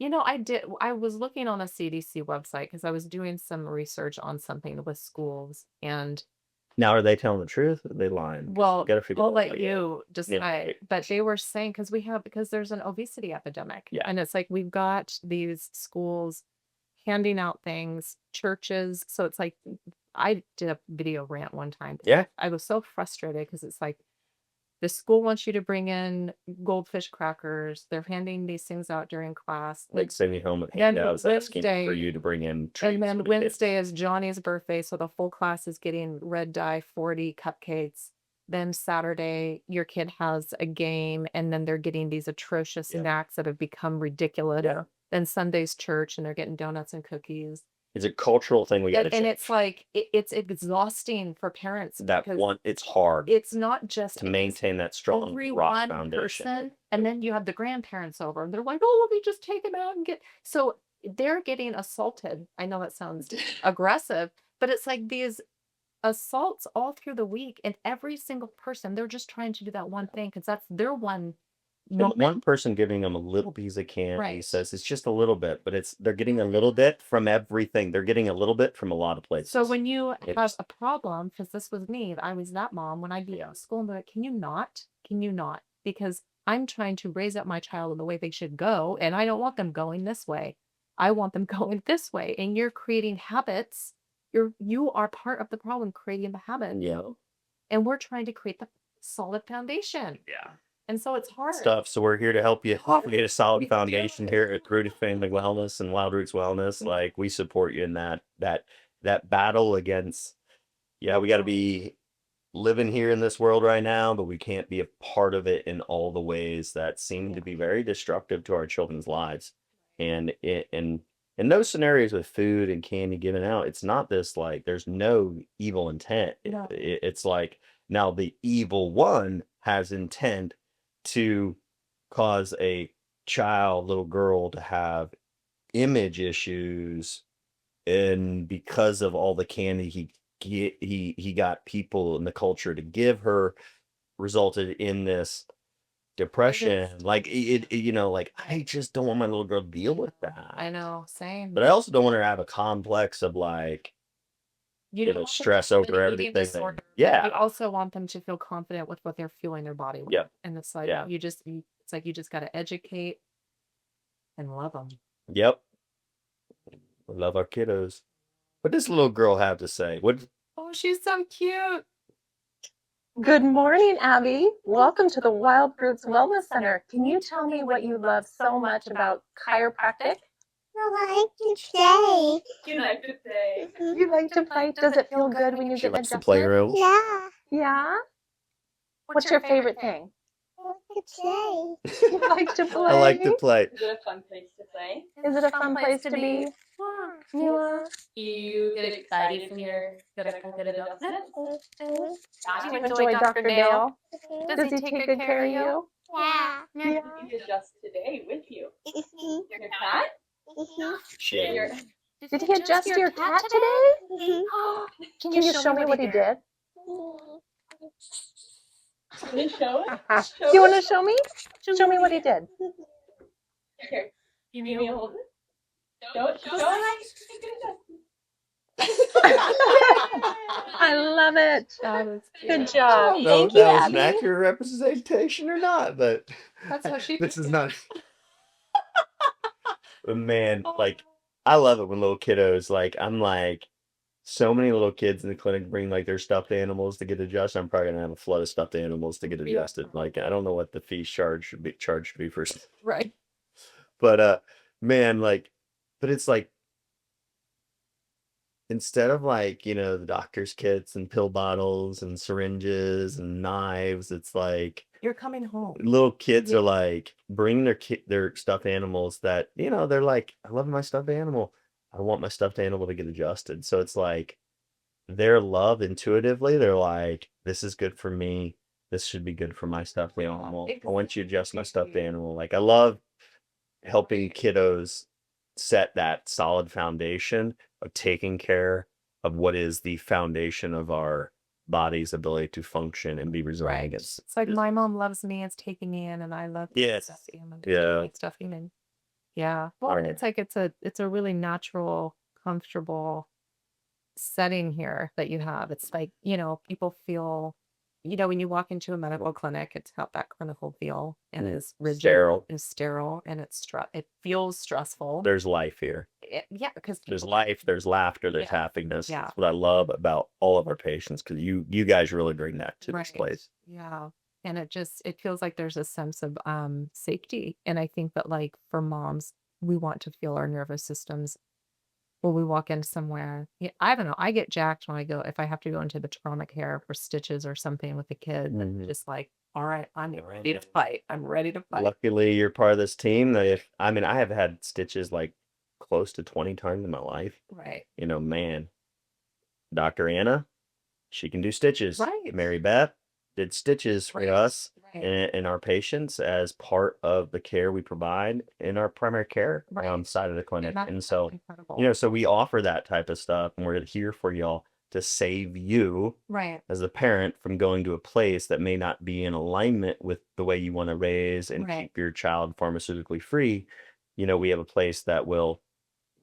I was looking on the CDC website because I was doing some research on something with schools. And now are they telling the truth? Or are they lying? well, Gotta figure I'll that let out. you Yeah, decide. right. But they were saying because there's an obesity epidemic. Yeah. And it's like we've got these schools handing out things, churches. So it's like I did a video rant one time. Yeah. I was so frustrated because it's like the school wants you to bring in goldfish crackers. They're handing these things out during class. Like send me home with Then handouts asking for Wednesday, you to bring in and treats then for the kids. Wednesday is Johnny's birthday, so the full class is getting red dye 40 cupcakes. Then Saturday, your kid has a game, and then they're getting these atrocious Yeah. snacks that have become ridiculous. Yeah. Then Sunday's church, and they're getting donuts and cookies. It's a cultural thing we gotta And change. it's like it's exhausting for parents That because one, it's hard it's not just to maintain that strong every rock one foundation. person, and then you have the grandparents over, and they're like, "Oh, let me just take them out and get." So they're getting assaulted. I know that sounds aggressive, but it's like these assaults all through the week, and every single person, they're just trying to do that one thing because that's their one And moment. one person giving them a little piece of candy Right. says it's just a little bit, but they're getting a little bit from everything. They're getting a little bit from a lot of places. So when you have It's a problem, because this was me, I was that mom when I'd be at school and be like, can you not? Can you not? Because I'm trying to raise up my child in the way they should go, and I don't want them going this way. I want them going this way. And you're creating habits. You are part of the problem creating the habit. yeah, And we're trying to create the solid foundation. yeah. And so it's hard. Stuff. So we're here to help you create a We solid do foundation it. here at Rooted Family Wellness and Wild Roots Wellness. Like, we support you in that battle against. Yeah, we got to be living here in this world right now, but we can't be a part of it in all the ways that seem to be very destructive to our children's lives. And in those scenarios with food and candy given out, it's not this like there's no evil intent. No. It's like now the evil one has intent to cause a little girl, to have image issues, and because of all the candy he got people in the culture to give her, resulted in this depression. Like like I just don't want my little girl to deal with that. I know, same. But I also don't want her to have a complex of like You don't want them to stress have an over eating everything that- disorder, but yeah. you also want them to feel confident with what they're feeling their body with. Yeah. And it's like Yeah. it's like you just got to educate and love them. Yep. We love our kiddos. What does little girl have to say? What Oh, she's so cute. Good morning, Abby. Welcome to the Wild Roots Wellness Center. Can you tell me what you love so much about chiropractic? I like to play. You like to play. You like to play. Does it feel good when you she get likes to adjusted? play real? Yeah. Yeah. What's your favorite thing? to play. You like to play? I like to play. Is it a fun place to play? Is it a fun place to be? Mila? You get excited when you're gonna get adopted? Do you enjoy Dr. Dale? Mhm. Does he take good care of you? Yeah. Yeah. He's just today with you. Mhm. Your cat? Mhm. Shit. Did he adjust your cat today? Mhm. Can you show me what he did? Can you show it? Do you want to show me? Show me what he did. Here. Give me a hold it. Show it. Show I love it. That is Good cute. job. I don't know Thank if you, that was an Abby. accurate representation or not, but That's how she this is not. But man, like I love it when little kiddos like I'm like so many little kids in the clinic bring like their stuffed animals to get adjusted. I'm probably gonna have a flood of stuffed animals to get Yeah. adjusted. Like I don't know what the fee charged to be for, Right. but man, like, but it's like instead of like the doctor's kits and pill bottles and syringes and knives, it's like You're coming home. little kids Yeah. are like bringing their stuffed animals that they're like, I love my stuffed animal, I want my stuffed animal to get adjusted. So it's like their love intuitively, they're like, this is good for me, this should be good for my stuffed animal, I want you to adjust my stuffed animal. Like I love helping kiddos set that solid foundation of taking care of what is the foundation of our body's ability to function and be resilient. It's like my mom loves me, it's taking me in, and I love Yes. stuffing and Yeah. stuffing and yeah. Well, Right. it's like it's a really natural, comfortable setting here that you have. It's like, people feel, when you walk into a medical clinic, it's got that clinical feel and it's rigid Sterile. and sterile and it feels stressful. There's life here. Yeah, because There's life, there's laughter, there's Yeah. happiness. Yeah. That's what I love about all of our patients, because you guys really bring that to this Right. place. Yeah. And it feels like there's a sense of safety. And I think that like for moms, we want to feel our nervous systems when we walk in somewhere. Yeah, I don't know. I get jacked when if I have to go into the trauma care for stitches or something with a kid. Mhm. Just like, all right, I'm ready to fight. I'm ready to fight. Luckily, you're part of this team. That I have had stitches like close to 20 times in my life. Right. Man, Dr. Anna, she can do stitches. Right. Mary Beth did stitches for Right. us Right. and our patients as part of the care we provide in our primary care Right. side of the clinic. That's And so, incredible. so we offer that type of stuff, and we're here for y'all to save you Right. as a parent from going to a place that may not be in alignment with the way you want to raise and Right. keep your child pharmaceutically free. We have a place that will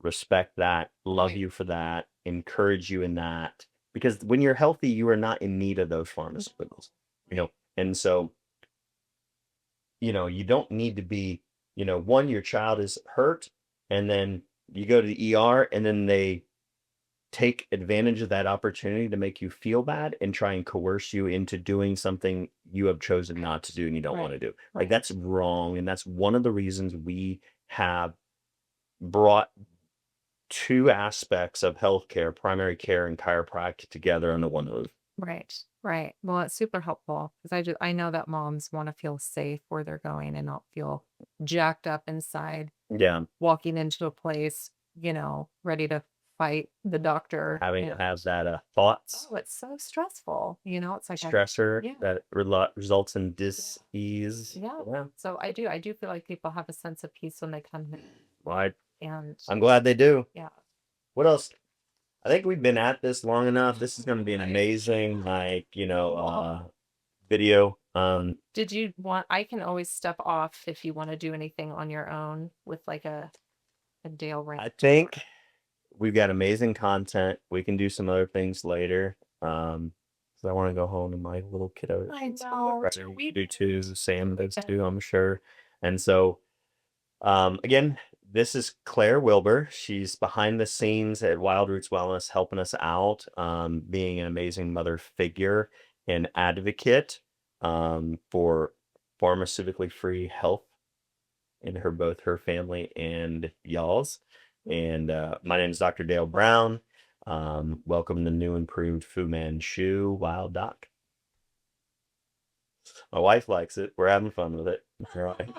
respect that, love Right. you for that, encourage you in that. Because when you're healthy, you are not in need of those pharmaceuticals, And so, you don't need to be, one, your child is hurt, and then you go to the ER, and then they take advantage of that opportunity to make you feel bad and try and coerce you into doing something you have chosen not to do and you don't want to do. Like Right. that's wrong. And that's one of the reasons we have brought two aspects of healthcare, primary care and chiropractic, together under one roof. Right. Right. Well, it's super helpful because I know that moms want to feel safe where they're going and not feel jacked up inside Yeah. walking into a place, ready to fight the doctor. Having to have that thoughts, Oh, it's so stressful. It's like stressor yeah. that results in dis-ease. Yeah. So I do feel like people have a sense of peace when they come in. Well, And I'm glad they do. yeah. What else? I think we've been at this long enough. This is going to be an amazing, video. Did you want, I can always step off if you want to do anything on your own with like a Dale rant. I think we've got amazing content. We can do some other things later. So I want to go home to my little kiddo. I know. We do too. Sam does too, I'm sure. And so, again, this is Claire Wilbur. She's behind the scenes at Wild Roots Wellness, helping us out, being an amazing mother figure and advocate for pharmaceutically free health in both her family and y'all's. And my name is Dr. Dale Brown. Welcome to new improved Fu Manchu Wild Doc. My wife likes it. We're having fun with it. All right.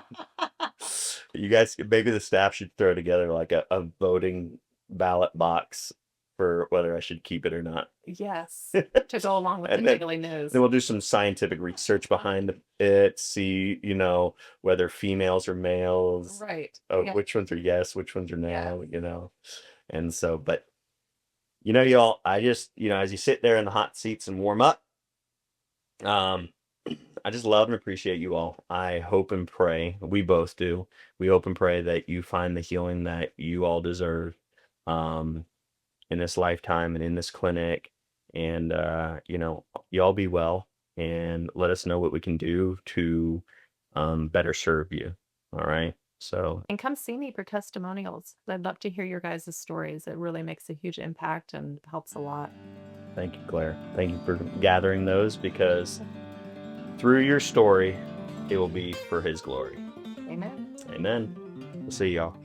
You guys, maybe the staff should throw together like a voting ballot box for whether I should keep it or not. Yes. To go along with the And then, jiggly news. then we'll do some scientific research behind it, see, whether females or males, Right. Yeah. which ones are yes, which ones are Yeah. no, And so, but, y'all, I just, as you sit there in the hot seats and warm up, I just love and appreciate you all. I hope and pray, we both do. We hope and pray that you find the healing that you all deserve in this lifetime and in this clinic. And, y'all be well and let us know what we can do to better serve you. All right. So, And come see me for testimonials. I'd love to hear your guys' stories. It really makes a huge impact and helps a lot. thank you, Claire. Thank you for gathering those, because through your story, it will be for his glory. Amen. Amen. We'll see y'all.